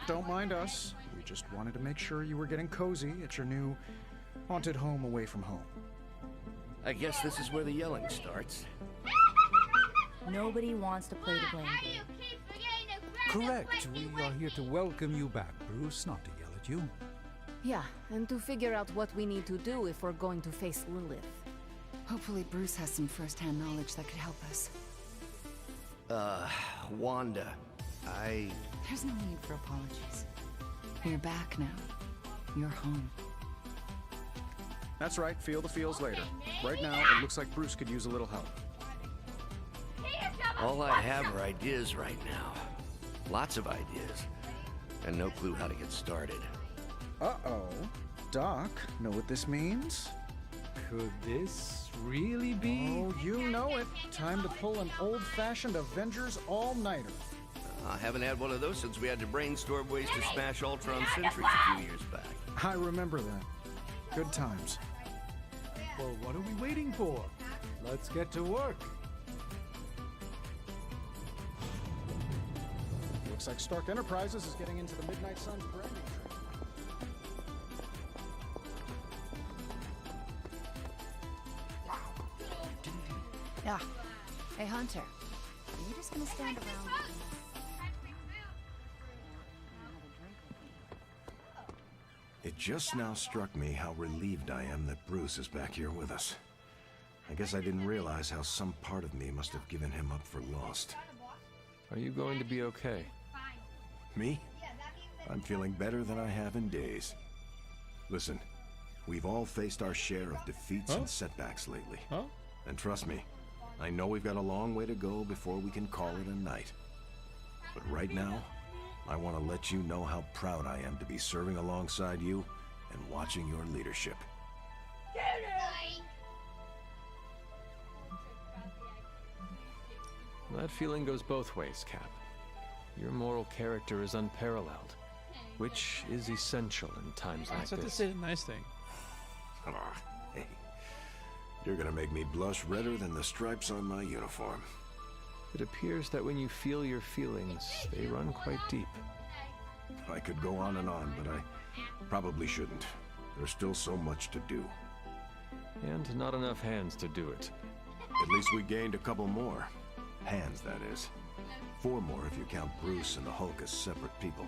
Don't mind us. We just wanted to make sure you were getting cozy at your new haunted home away from home. I guess this is where the yelling starts. Nobody wants to play the blame game. Correct. We are here to welcome you back, Bruce, not to yell at you. Yeah, and to figure out what we need to do if we're going to face Lilith. Hopefully Bruce has some first-hand knowledge that could help us. Wanda, There's no need for apologies. You're back now. You're home. That's right, feel the feels later. Right now, it looks like Bruce could use a little help. all I have are ideas right now. Lots of ideas. And no clue how to get started. Uh-oh. Doc, know what this means? Could this really be? Oh, you know it. Time to pull an old-fashioned Avengers all-nighter. I haven't had one of those since we had to brainstorm ways to smash Ultron sentries a few years back. I remember that. Good times. Well, what are we waiting for? Let's get to work. Looks like Stark Enterprises is getting into the Midnight Suns branding trade. Yeah. Hey, Hunter. Are you just gonna stand around? just now struck me how relieved I am that Bruce is back here with us. I guess I didn't realize how some part of me must have given him up for lost. Are you going to be okay? Me? I'm feeling better than I have in days. Listen, we've all faced our share of defeats and setbacks lately. And trust me, I know we've got a long way to go before we can call it a night. But right now, I want to let you know how proud I am to be serving alongside you and watching your leadership. That feeling goes both ways, Cap. Your moral character is unparalleled, which is essential in times like I have to this. say a nice thing. Hey, you're gonna make me blush redder than the stripes on my uniform. It appears that when you feel your feelings, they run quite deep. I could go on, but I probably shouldn't. There's still so much to do. And not enough hands to do it. At least we gained a couple more. Hands, that is. 4 more if you count Bruce and the Hulk as separate people.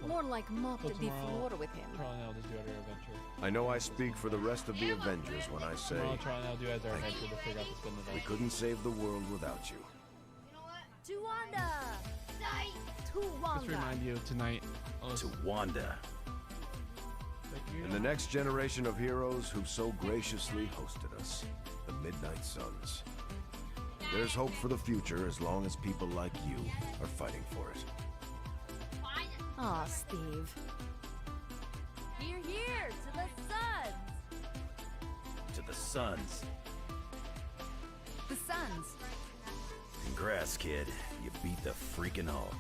More like mop Well, the beef tomorrow- water with him. Charlie and I will just do our adventure. I know I speak for the rest of the Avengers when I say Tomorrow, Charlie and I will do our adventure to figure out the spin we event. couldn't save the world without you. To Wanda! To Wanda! Just remind you tonight. To Wanda. And the next generation of heroes who so graciously hosted us, the Midnight Suns. There's hope for the future as long as people like you are fighting for it. Aw, Steve. Here, here, to the Suns! To the Suns. The Suns. Congrats, kid. You beat the freaking Hulk.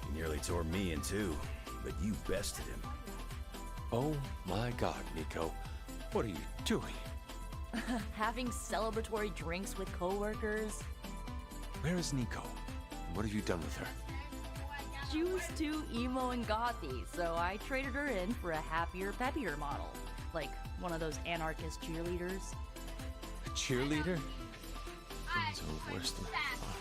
He nearly tore me in two, but you bested him. Oh my god, Nico. What are you doing? Having celebratory drinks with coworkers. Where is Nico? What have you done with her? She was too emo and gothy, so I traded her in for a happier, peppier model. Like one of those anarchist cheerleaders. A cheerleader? Things are worse than I thought.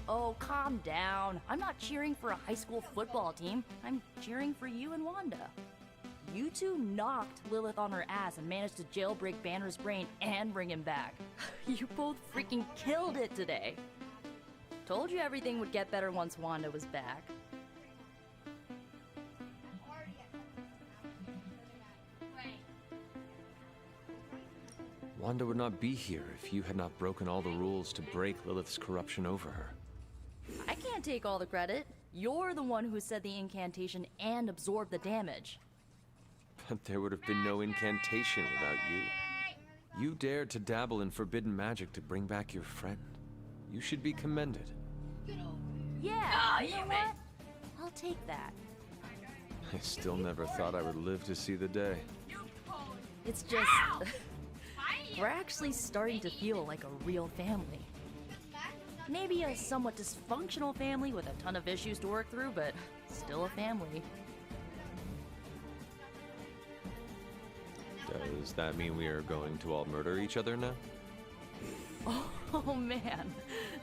Oh, calm down. I'm not cheering for a high school football team. I'm cheering for you and Wanda. You two knocked Lilith on her ass and managed to jailbreak Banner's brain and bring him back. You both freaking killed it today. Told you everything would get better once Wanda was back. Wanda would not be here if you had not broken all the rules to break Lilith's corruption over her. I can't take all the credit. You're the one who said the incantation and absorbed the damage. But there would have been no incantation without you. You dared to dabble in forbidden magic to bring back your friend. You should be commended. Yeah, you know what? I'll take that. I still never thought I would live to see the day. It's just... we're actually starting to feel like a real family. Maybe a somewhat dysfunctional family with a ton of issues to work through, but still a family. Does that mean we are going to all murder each other now? Oh man,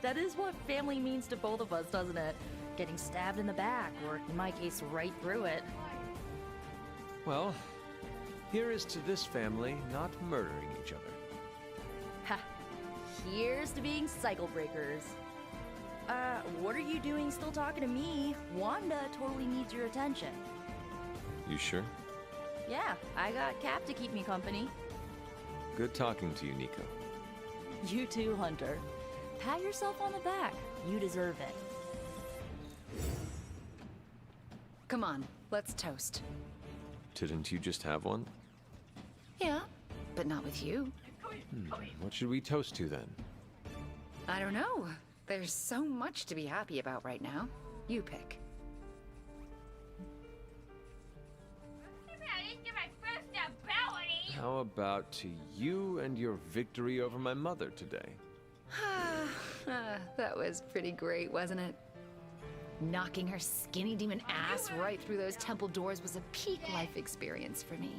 that is what family means to both of us, doesn't it? Getting stabbed in the back, or in my case, right through it. Well, here is to this family not murdering each other. Ha! Here's to being cycle breakers. What are you doing still talking to me? Wanda totally needs your attention. You sure? Yeah, I got Cap to keep me company. Good talking to you, Nico. You too, Hunter. Pat yourself on the back. You deserve it. Come on, let's toast. Didn't you just have one? Yeah, but not with you. What should we toast to then? I don't know. There's so much to be happy about right now. You pick. How about to you and your victory over my mother today? That was pretty great, wasn't it? Knocking her skinny demon ass right through those temple doors was a peak life experience for me.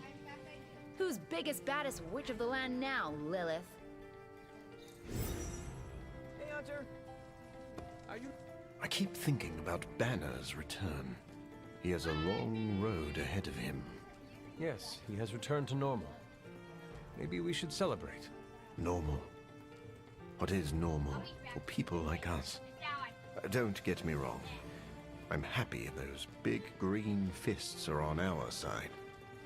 Who's biggest, baddest witch of the land now, Lilith? Hey, Hunter. I keep thinking about Banner's return. He has a long road ahead of him. Yes, he has returned to normal. Maybe we should celebrate. Normal? What is normal for people like us? Don't get me wrong. I'm happy those big green fists are on our side.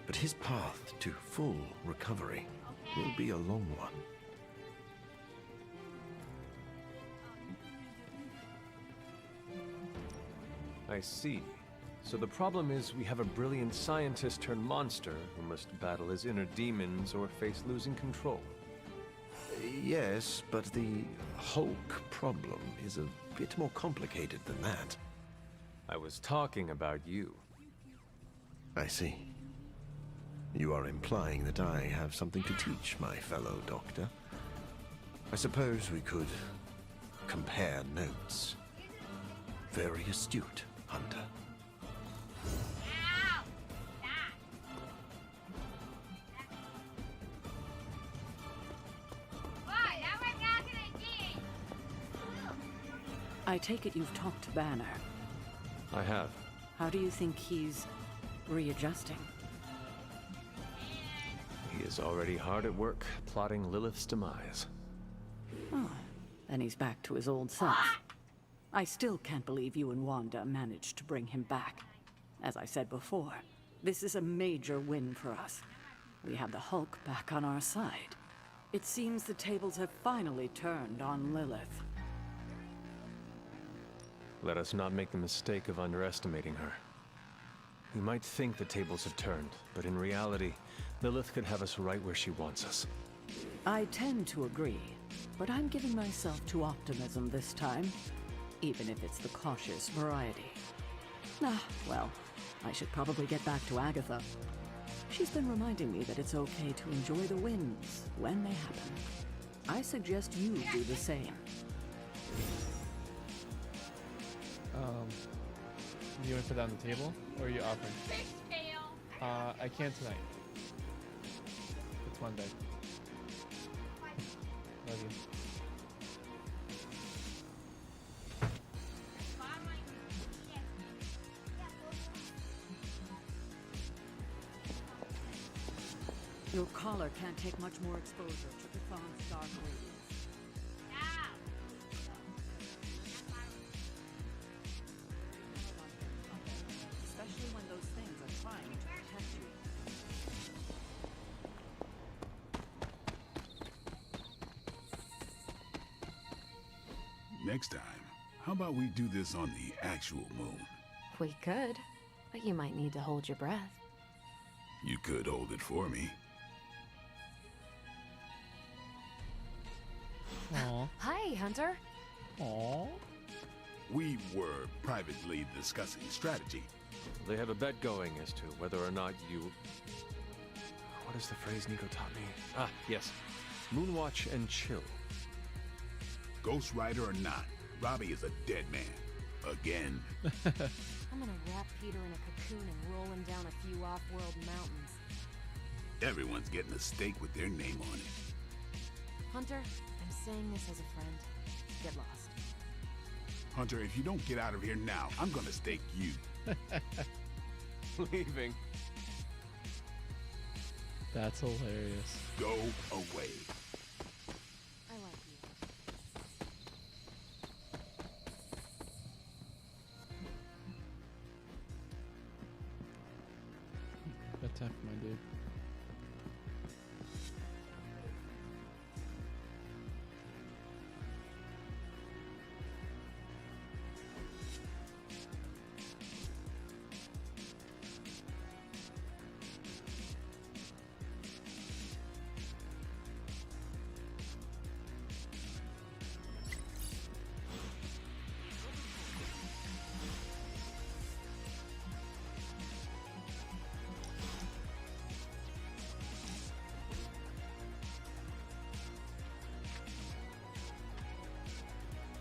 But his path to full recovery will be a long one. I see. So the problem is we have a brilliant scientist turned monster who must battle his inner demons or face losing control. Yes, but the Hulk problem is a bit more complicated than that. I was talking about you. I see. You are implying that I have something to teach my fellow doctor. I suppose we could compare notes. Very astute, Hunter. I take it you've talked to Banner. I have. How do you think he's readjusting? He is already hard at work plotting Lilith's demise. Oh, then he's back to his old self. I still can't believe you and Wanda managed to bring him back. As I said before, this is a major win for us. We have the Hulk back on our side. It seems the tables have finally turned on Lilith. Let us not make the mistake of underestimating her. We might think the tables have turned, but in reality, Lilith could have us right where she wants us. I tend to agree, but I'm giving myself to optimism this time, even if it's the cautious variety. Ah, well, I should probably get back to Agatha. She's been reminding me that it's okay to enjoy the wins when they happen. I suggest you do the same. You want to put that on the table, or are you offering? I can't tonight. It's Monday. Love you. Your collar can't take much more exposure to Chthon's dark radiance. Especially when those things are trying to protect you. Next time, how about we do this on the actual moon? We could, but you might need to hold your breath. You could hold it for me. Aww. Hi, Hunter. Aww. We were privately discussing strategy. They have a bet going as to whether or not you... What is the phrase Nico taught me? Ah, yes. Moonwatch and chill. Ghost Rider or not, Robbie is a dead man. Again. I'm gonna wrap Peter in a cocoon and roll him down a few off-world mountains. Everyone's getting a stake with their name on it. Hunter, I'm saying this as a friend. Get lost. Hunter, if you don't get out of here now, I'm gonna stake you. Leaving. That's hilarious. Go away. I like you. Bedtime for my dude.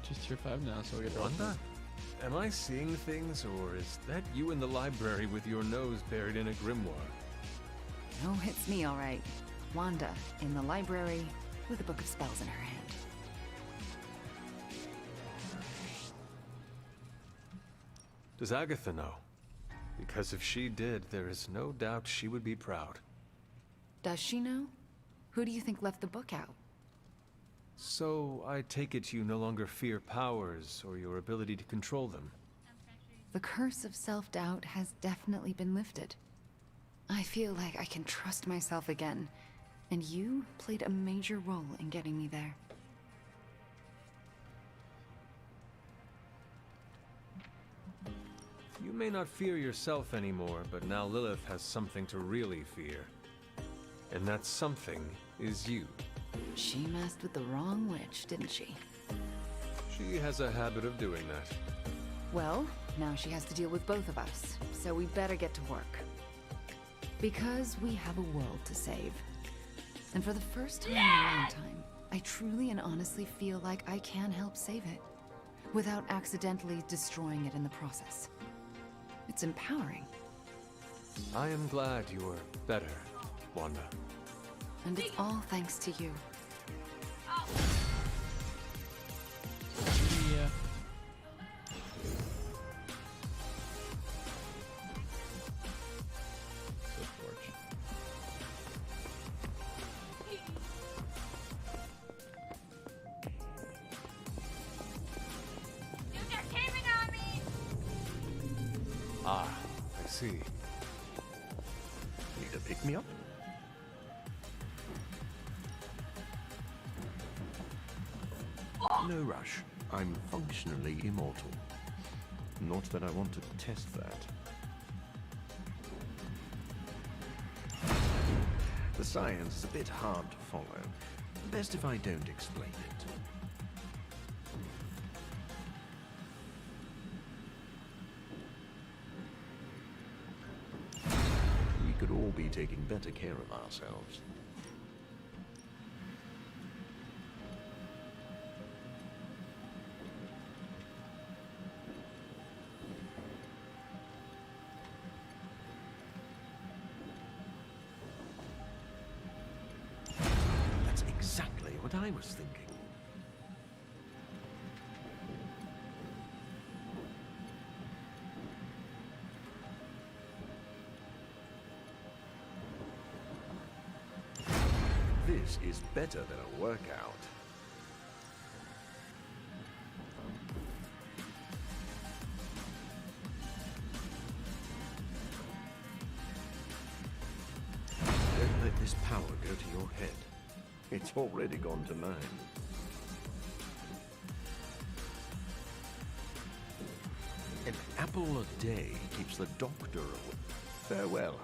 Just tier 5 now, so we get Wanda? Am I seeing things, or is that you in the library with your nose buried in a grimoire? Oh, it's me, all right. Wanda, in the library, with a book of spells in her hand. Does Agatha know? Because if she did, there is no doubt she would be proud. Does she know? Who do you think left the book out? So, I take it you no longer fear powers or your ability to control them. The curse of self-doubt has definitely been lifted. I feel like I can trust myself again, and you played a major role in getting me there. You may not fear yourself anymore, but now Lilith has something to really fear. And that something is you. She messed with the wrong witch, didn't she? She has a habit of doing that. Well, now she has to deal with both of us, so we better get to work. Because we have a world to save. And for the first time in a long time, I truly and honestly feel like I can help save it, without accidentally destroying it in the process. It's empowering. I am glad you are better, Wanda. And it's all thanks to you. Yeah. Ah, I see. Need a pick-me-up? No rush. I'm functionally immortal. Not that I want to test that. The science is a bit hard to follow. Best if I don't explain it. We could all be taking better care of ourselves. That's exactly what I was thinking. This is better than a workout. Don't let this power go to your head. It's already gone to mine. An apple a day keeps the doctor away. Farewell, Hunter.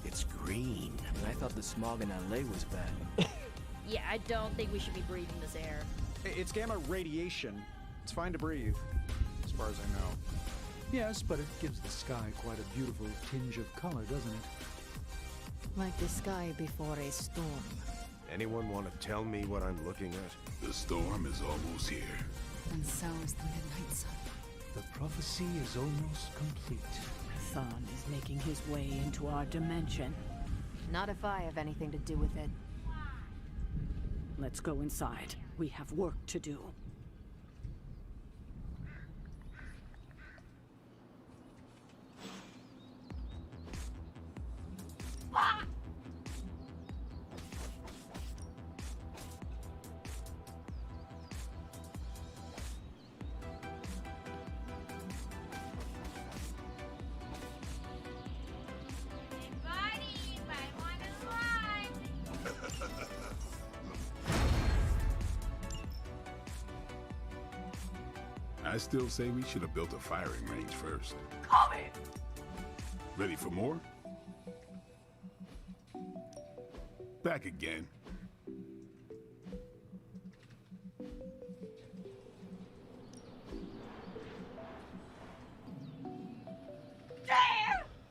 It's green. I thought the smog in LA was bad. Yeah, I don't think we should be breathing this air. It's gamma radiation. It's fine to breathe, as far as I know. Yes, but it gives the sky quite a beautiful tinge of color, doesn't it? Like the sky before a storm. Anyone want to tell me what I'm looking at? The storm is almost here. And so is the midnight sun. The prophecy is almost complete. Thawne is making his way into our dimension. Not if I have anything to do with it. Let's go inside. We have work to do. I still say we should have built a firing range first. Call me. Ready for more? Back again.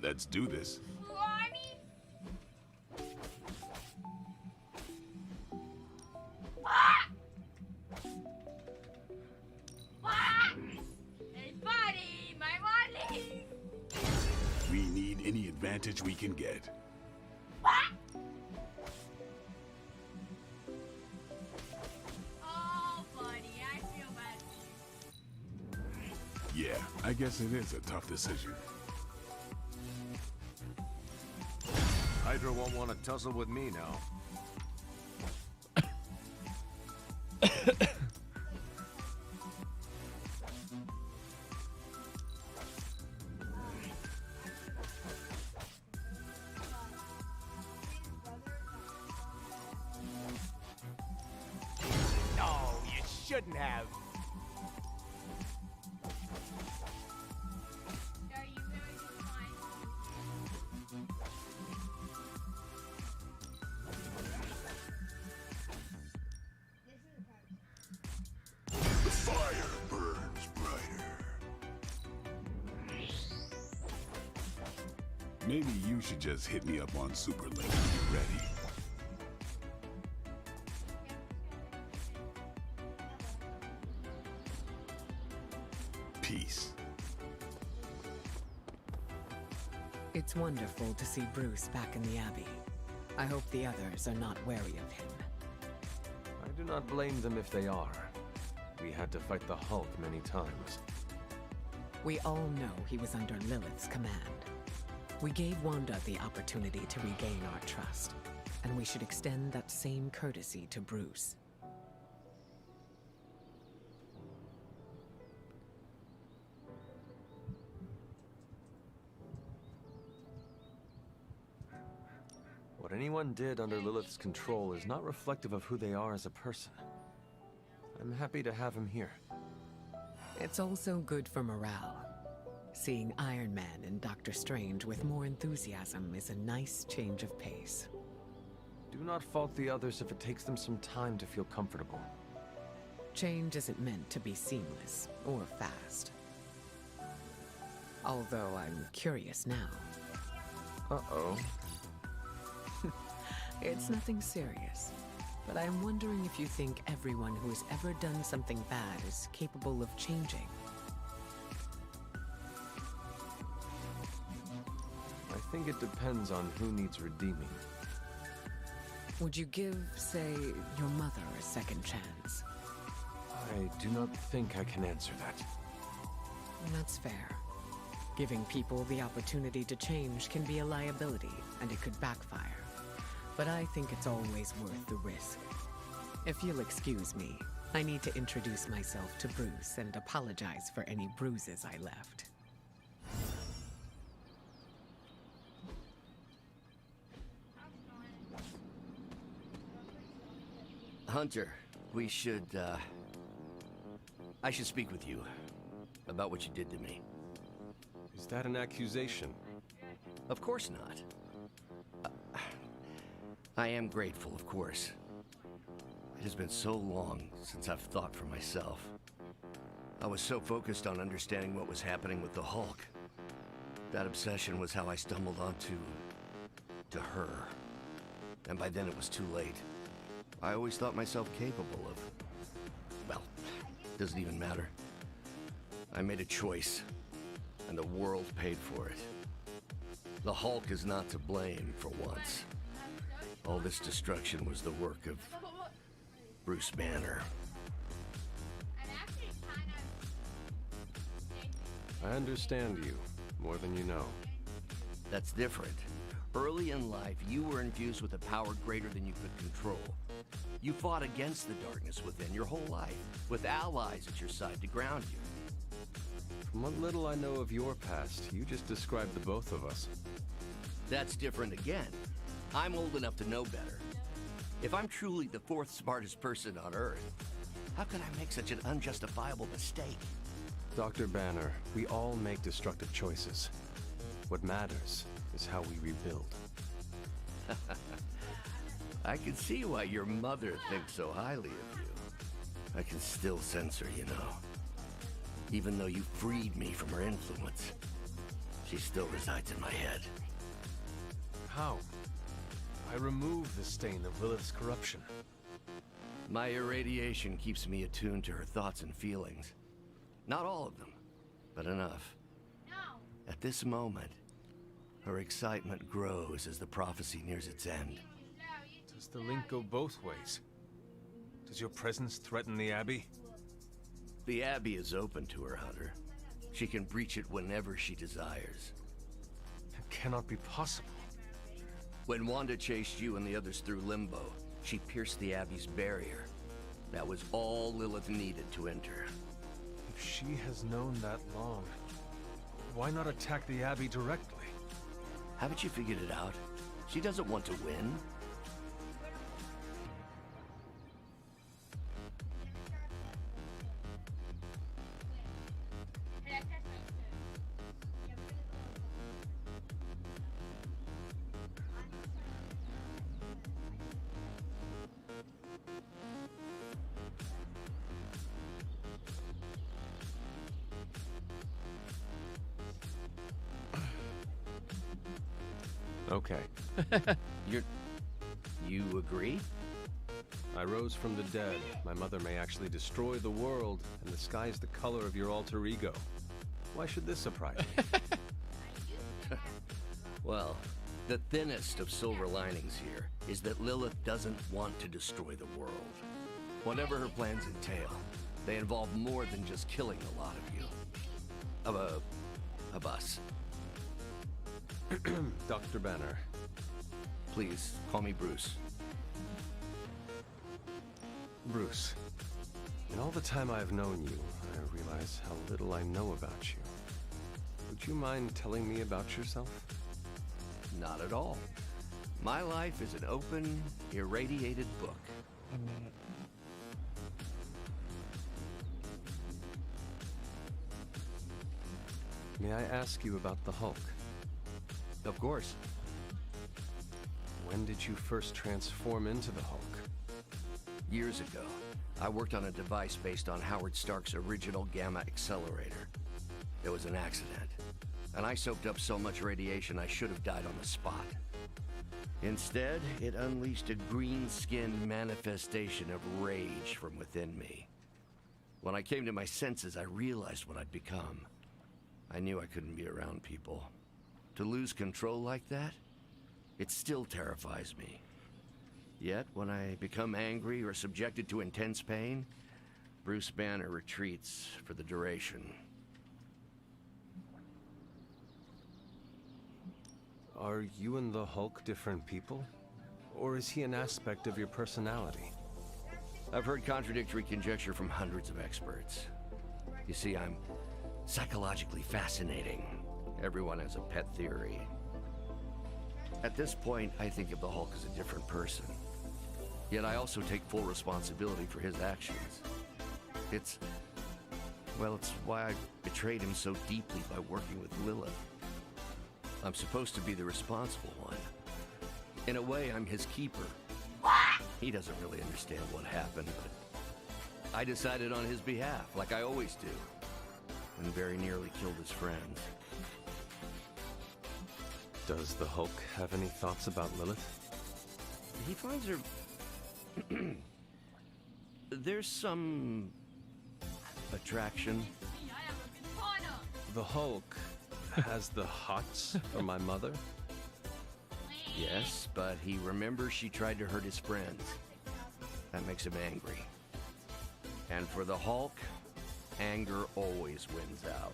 Let's do this. Hey, buddy, my money! advantage we can get. Oh, buddy, I feel bad. Yeah, I guess it is a tough decision. Hydra won't want to tussle with me now. No, you shouldn't have. The fire burns brighter. Maybe you should just hit me up on Super Link when you're ready. Peace. It's wonderful to see Bruce back in the Abbey. I hope the others are not wary of him. I do not blame them if they are. We had to fight the Hulk many times. We all know he was under Lilith's command. We gave Wanda the opportunity to regain our trust, and we should extend that same courtesy to Bruce. What anyone did under Lilith's control is not reflective of who they are as a person. I'm happy to have him here. It's also good for morale. Seeing Iron Man and Doctor Strange with more enthusiasm is a nice change of pace. Do not fault the others if it takes them some time to feel comfortable. Change isn't meant to be seamless or fast. Although I'm curious now. Uh-oh. It's nothing serious, but I'm wondering if you think everyone who has ever done something bad is capable of changing. I think it depends on who needs redeeming. Would you give, say, your mother a second chance? I do not think I can answer that. That's fair. Giving people the opportunity to change can be a liability, and it could backfire. But I think it's always worth the risk. If you'll excuse me, I need to introduce myself to Bruce and apologize for any bruises I left. Hunter, we should, I should speak with you about what you did to me. Is that an accusation? Of course not. I am grateful, of course. It has been so long since I've thought for myself. I was so focused on understanding what was happening with the Hulk. That obsession was how I stumbled onto her. And by then it was too late. I always thought myself capable of, well, doesn't even matter. I made a choice, and the world paid for it. The Hulk is not to blame for once. All this destruction was the work of Bruce Banner. I understand you, more than you know. That's different. Early in life, you were infused with a power greater than you could control. You fought against the darkness within your whole life, with allies at your side to ground you. From what little I know of your past, you just described the both of us. That's different again. I'm old enough to know better. If I'm truly the fourth smartest person on Earth, how could I make such an unjustifiable mistake? Dr. Banner, we all make destructive choices. What matters is how we rebuild. I can see why your mother thinks so highly of you. I can still sense her, you know. Even though you freed me from her influence, she still resides in my head. How? I removed the stain of Lilith's corruption. My irradiation keeps me attuned to her thoughts and feelings. Not all of them, but enough. At this moment, Her excitement grows as the prophecy nears its end. Does the link go both ways? Does your presence threaten the Abbey? The Abbey is open to her, Hunter. She can breach it whenever she desires. It cannot be possible. When Wanda chased you and the others through Limbo, she pierced the Abbey's barrier. That was all Lilith needed to enter. If she has known that long, why not attack the Abbey directly? Haven't you figured it out? She doesn't want to win. Okay. You agree? I rose from the dead. My mother may actually destroy the world, and the sky is the color of your alter ego. Why should this surprise me? Well, the thinnest of silver linings here is that Lilith doesn't want to destroy the world. Whatever her plans entail, they involve more than just killing a lot of you. Of us. Dr. Banner. Please, call me Bruce. Bruce, in all the time I've known you, I realize how little I know about you. Would you mind telling me about yourself? Not at all. My life is an open, irradiated book. May I ask you about the Hulk? Of course. When did you first transform into the Hulk? Years ago, I worked on a device based on Howard Stark's original gamma accelerator. There was an accident, and I soaked up so much radiation I should have died on the spot. Instead, it unleashed a green-skinned manifestation of rage from within me. When I came to my senses, I realized what I'd become. I knew I couldn't be around people. To lose control like that, it still terrifies me. Yet, when I become angry or subjected to intense pain, Bruce Banner retreats for the duration. Are you and the Hulk different people? Or is he an aspect of your personality? I've heard contradictory conjecture from hundreds of experts. You see, I'm psychologically fascinating. Everyone has a pet theory. At this point, I think of the Hulk as a different person. Yet I also take full responsibility for his actions. It's why I betrayed him so deeply by working with Lilith. I'm supposed to be the responsible one. In a way, I'm his keeper. He doesn't really understand what happened, but I decided on his behalf, like I always do, and very nearly killed his friends. Does the Hulk have any thoughts about Lilith? He finds her... There's some... attraction. The Hulk has the hots for my mother? Yes, but he remembers she tried to hurt his friends. That makes him angry. And for the Hulk, anger always wins out.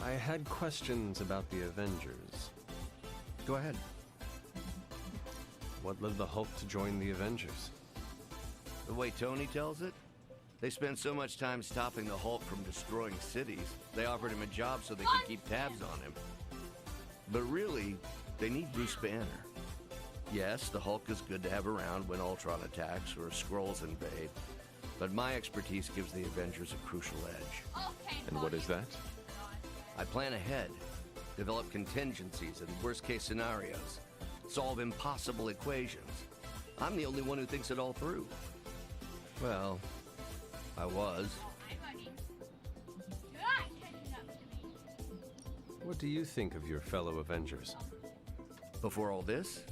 I had questions about the Avengers. Go ahead. What led the Hulk to join the Avengers? The way Tony tells it, they spent so much time stopping the Hulk from destroying cities, they offered him a job so they could keep tabs on him. But really, they need Bruce Banner. Yes, the Hulk is good to have around when Ultron attacks or Skrulls invade, but my expertise gives the Avengers a crucial edge. And what is that? I plan ahead, develop contingencies and worst-case scenarios, solve impossible equations. I'm the only one who thinks it all through. Well, I was. What do you think of your fellow Avengers? Before all this,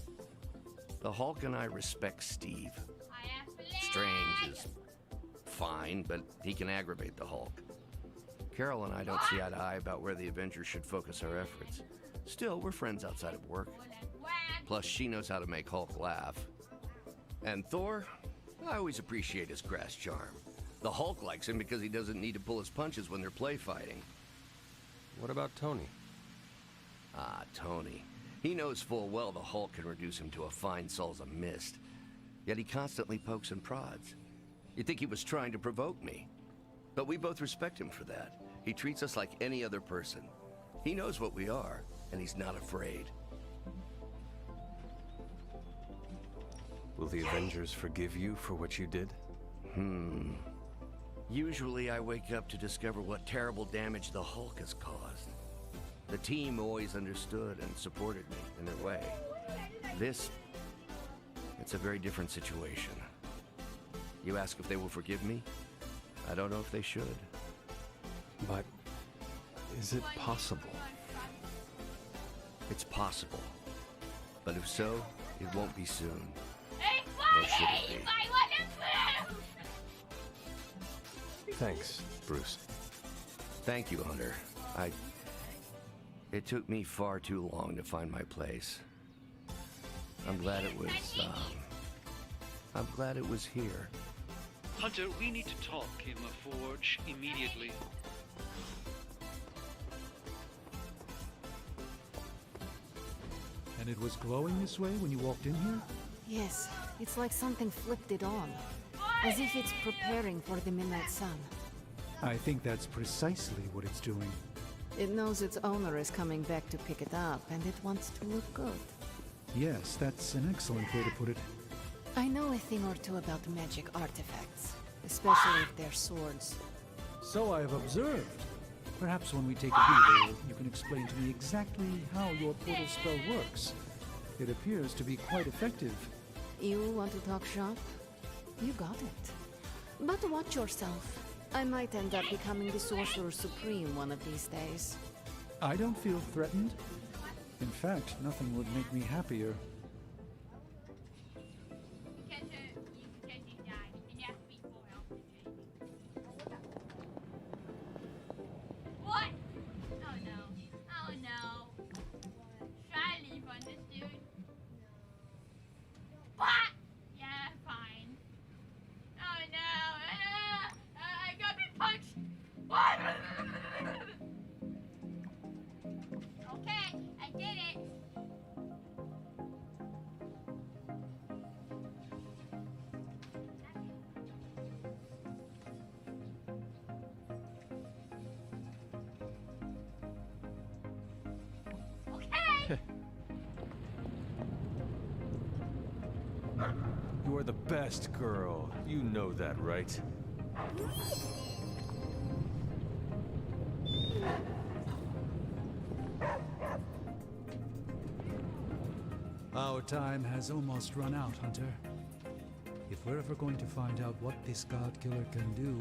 the Hulk and I respect Steve. Strange is fine, but he can aggravate the Hulk. Carol and I don't see eye to eye about where the Avengers should focus our efforts. Still, we're friends outside of work. Plus, she knows how to make Hulk laugh. And Thor? I always appreciate his crass charm. The Hulk likes him because he doesn't need to pull his punches when they're play fighting. What about Tony? Ah, Tony. He knows full well the Hulk can reduce him to a fine salsa mist. Yet he constantly pokes and prods. You'd think he was trying to provoke me. But we both respect him for that. He treats us like any other person. He knows what we are, and he's not afraid. Will the Avengers forgive you for what you did? Usually I wake up to discover what terrible damage the Hulk has caused. The team always understood and supported me in their way. It's a very different situation. You ask if they will forgive me? I don't know if they should. But is it possible? It's possible. But if so, it won't be soon. Nor should it be. Thanks, Bruce. Thank you, Hunter. It took me far too long to find my place. I'm glad it was here. Hunter, we need to talk in the forge immediately. And it was glowing this way when you walked in here? Yes, it's like something flipped it on. As if it's preparing for the midnight sun. I think that's precisely what it's doing. It knows its owner is coming back to pick it up, and it wants to look good. Yes, that's an excellent way to put it. I know a thing or two about magic artifacts, especially if they're swords. So I have observed. Perhaps when we take a breather, you can explain to me exactly how your portal spell works. It appears to be quite effective. You want to talk shop? You got it. But watch yourself. I might end up becoming the Sorcerer Supreme one of these days. I don't feel threatened. In fact, nothing would make me happier. What? Oh no. Oh no. Should I leave on this dude? What? Yeah, fine. Oh no. I got me punched. What? Okay, I did it. Okay. You are the best girl. You know that, right? Our time has almost run out, Hunter. If we're ever going to find out what this God Killer can do,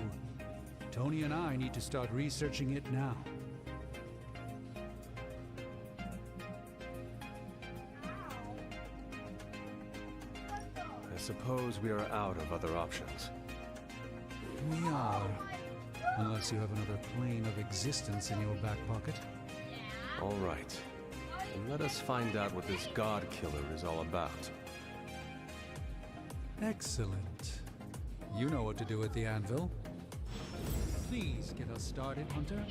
Tony and I need to start researching it now. I suppose we are out of other options. We are. Unless you have another plane of existence in your back pocket. All right. And let us find out what this God Killer is all about. Excellent. You know what to do at the anvil. Please get us started, Hunter.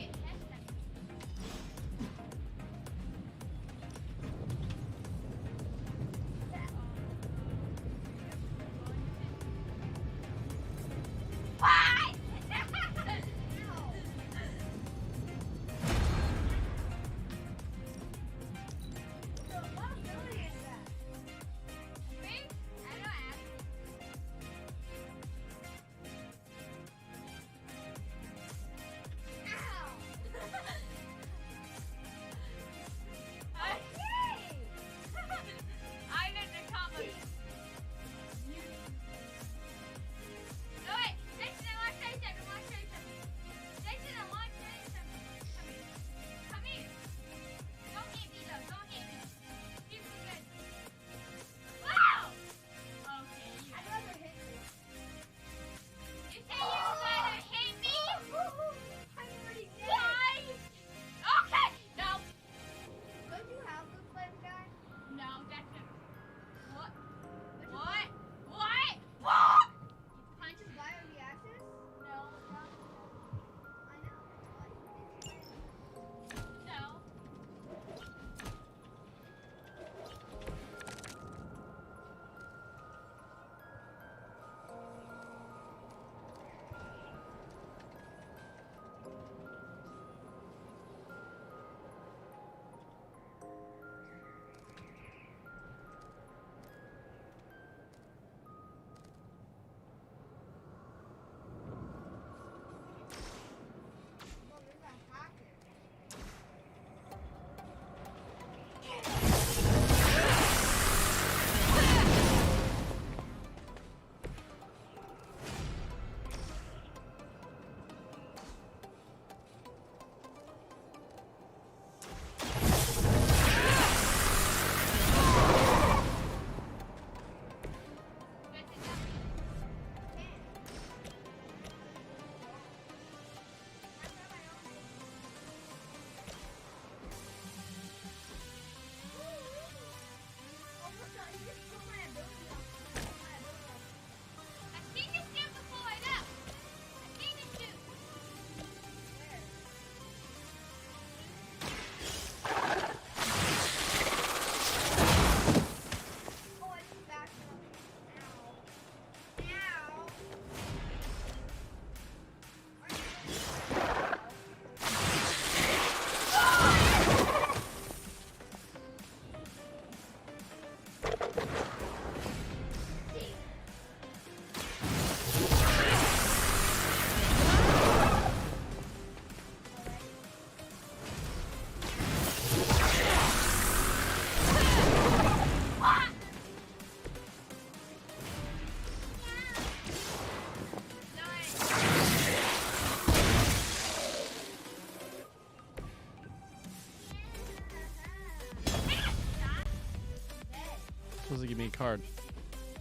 supposed to give me a card.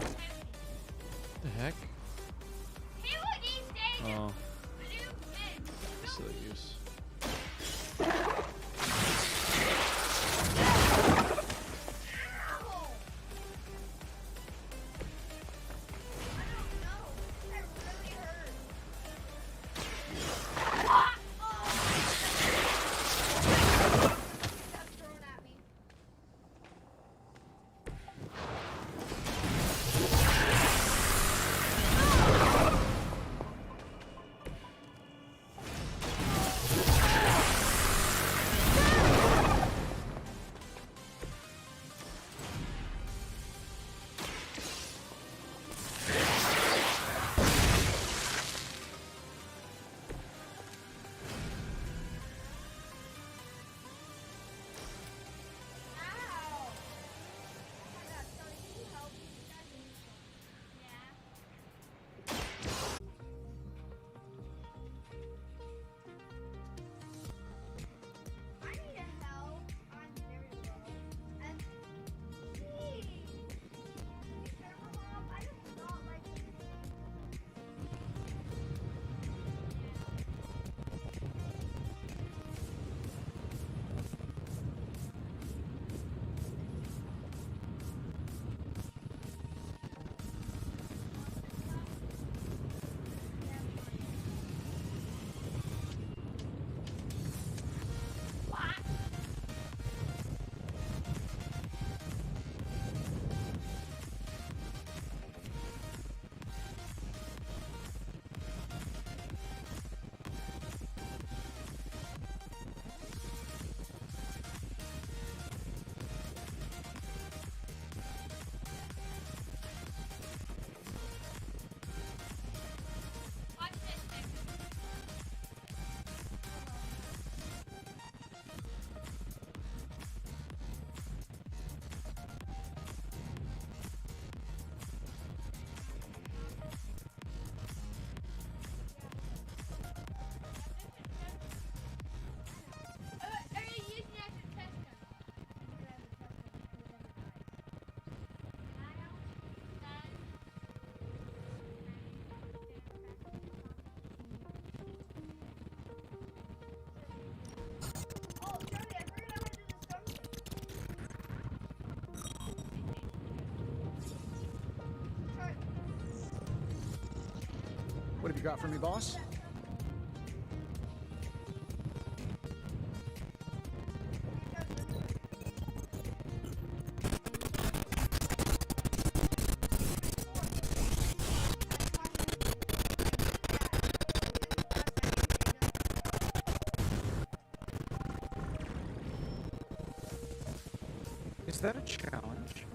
The heck? Oh. Silly use. What have you got for me, boss? Is that a challenge?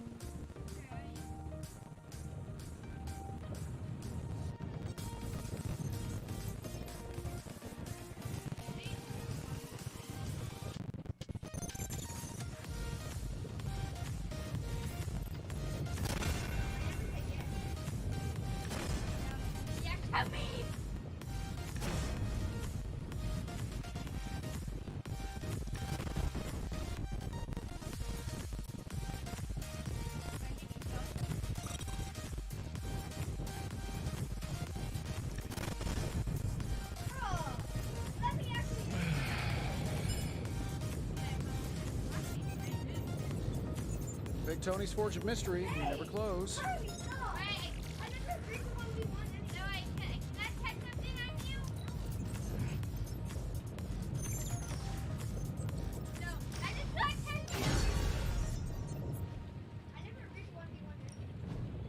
Big Tony's Forge of Mystery, we never close.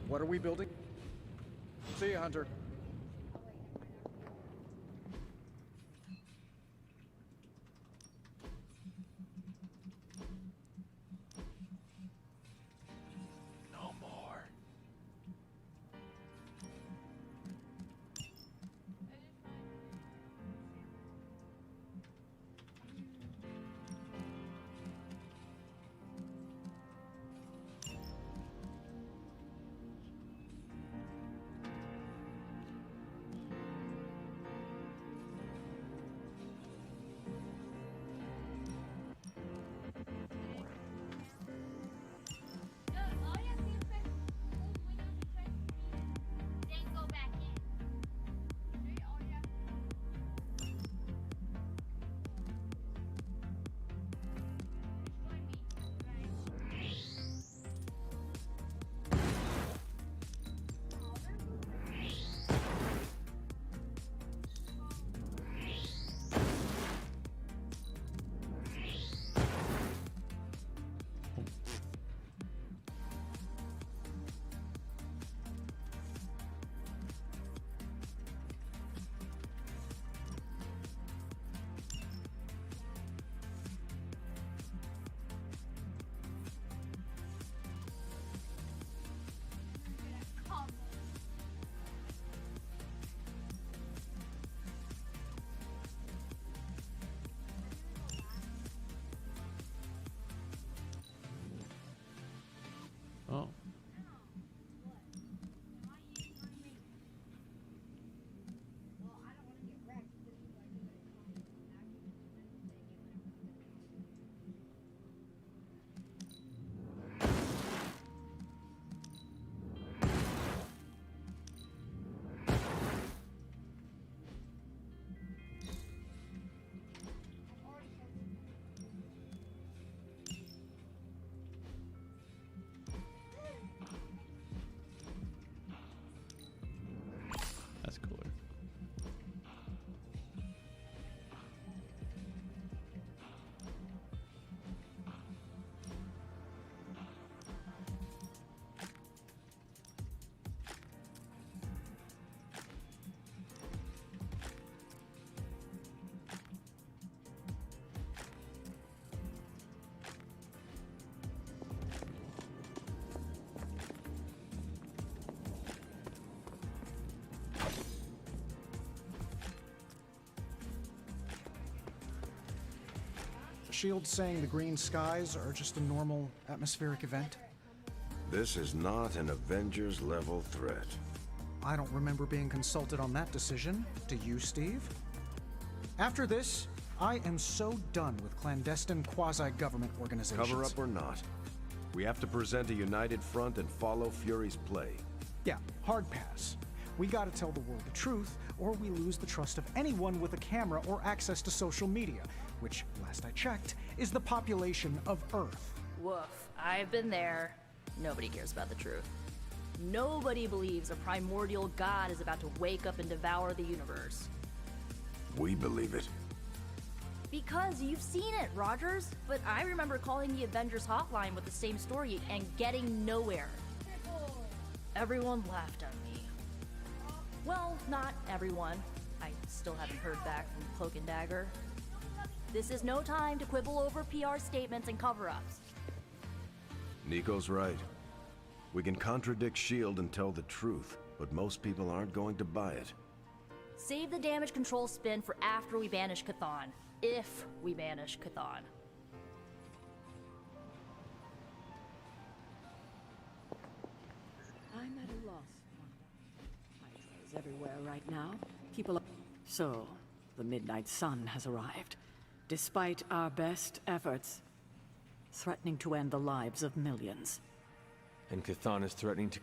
What are we building? See you, Hunter. No more. SHIELD saying the green skies are just a normal atmospheric event? This is not an Avengers-level threat. I don't remember being consulted on that decision. Do you, Steve? After this, I am so done with clandestine quasi-government organizations. Cover up or not, we have to present a united front and follow Fury's play. Yeah, hard pass. We gotta tell the world the truth, or we lose the trust of anyone with a camera or access to social media, which, last I checked, is the population of Earth. Woof. I've been there. Nobody cares about the truth. Nobody believes a primordial god is about to wake up and devour the universe. We believe it. Because you've seen it, Rogers. But I remember calling the Avengers hotline with the same story and getting nowhere. Everyone laughed at me. Well, not everyone. I still haven't heard back from Cloak and Dagger. This is no time to quibble over PR statements and cover-ups. Nico's right. We can contradict SHIELD and tell the truth, but most people aren't going to buy it. Save the damage control spin for after we banish Chthon. If we banish Chthon. I'm at a loss. Hydra is everywhere right now. People are... So, the Midnight Sun has arrived. Despite our best efforts, threatening to end the lives of millions. And Chthon is threatening to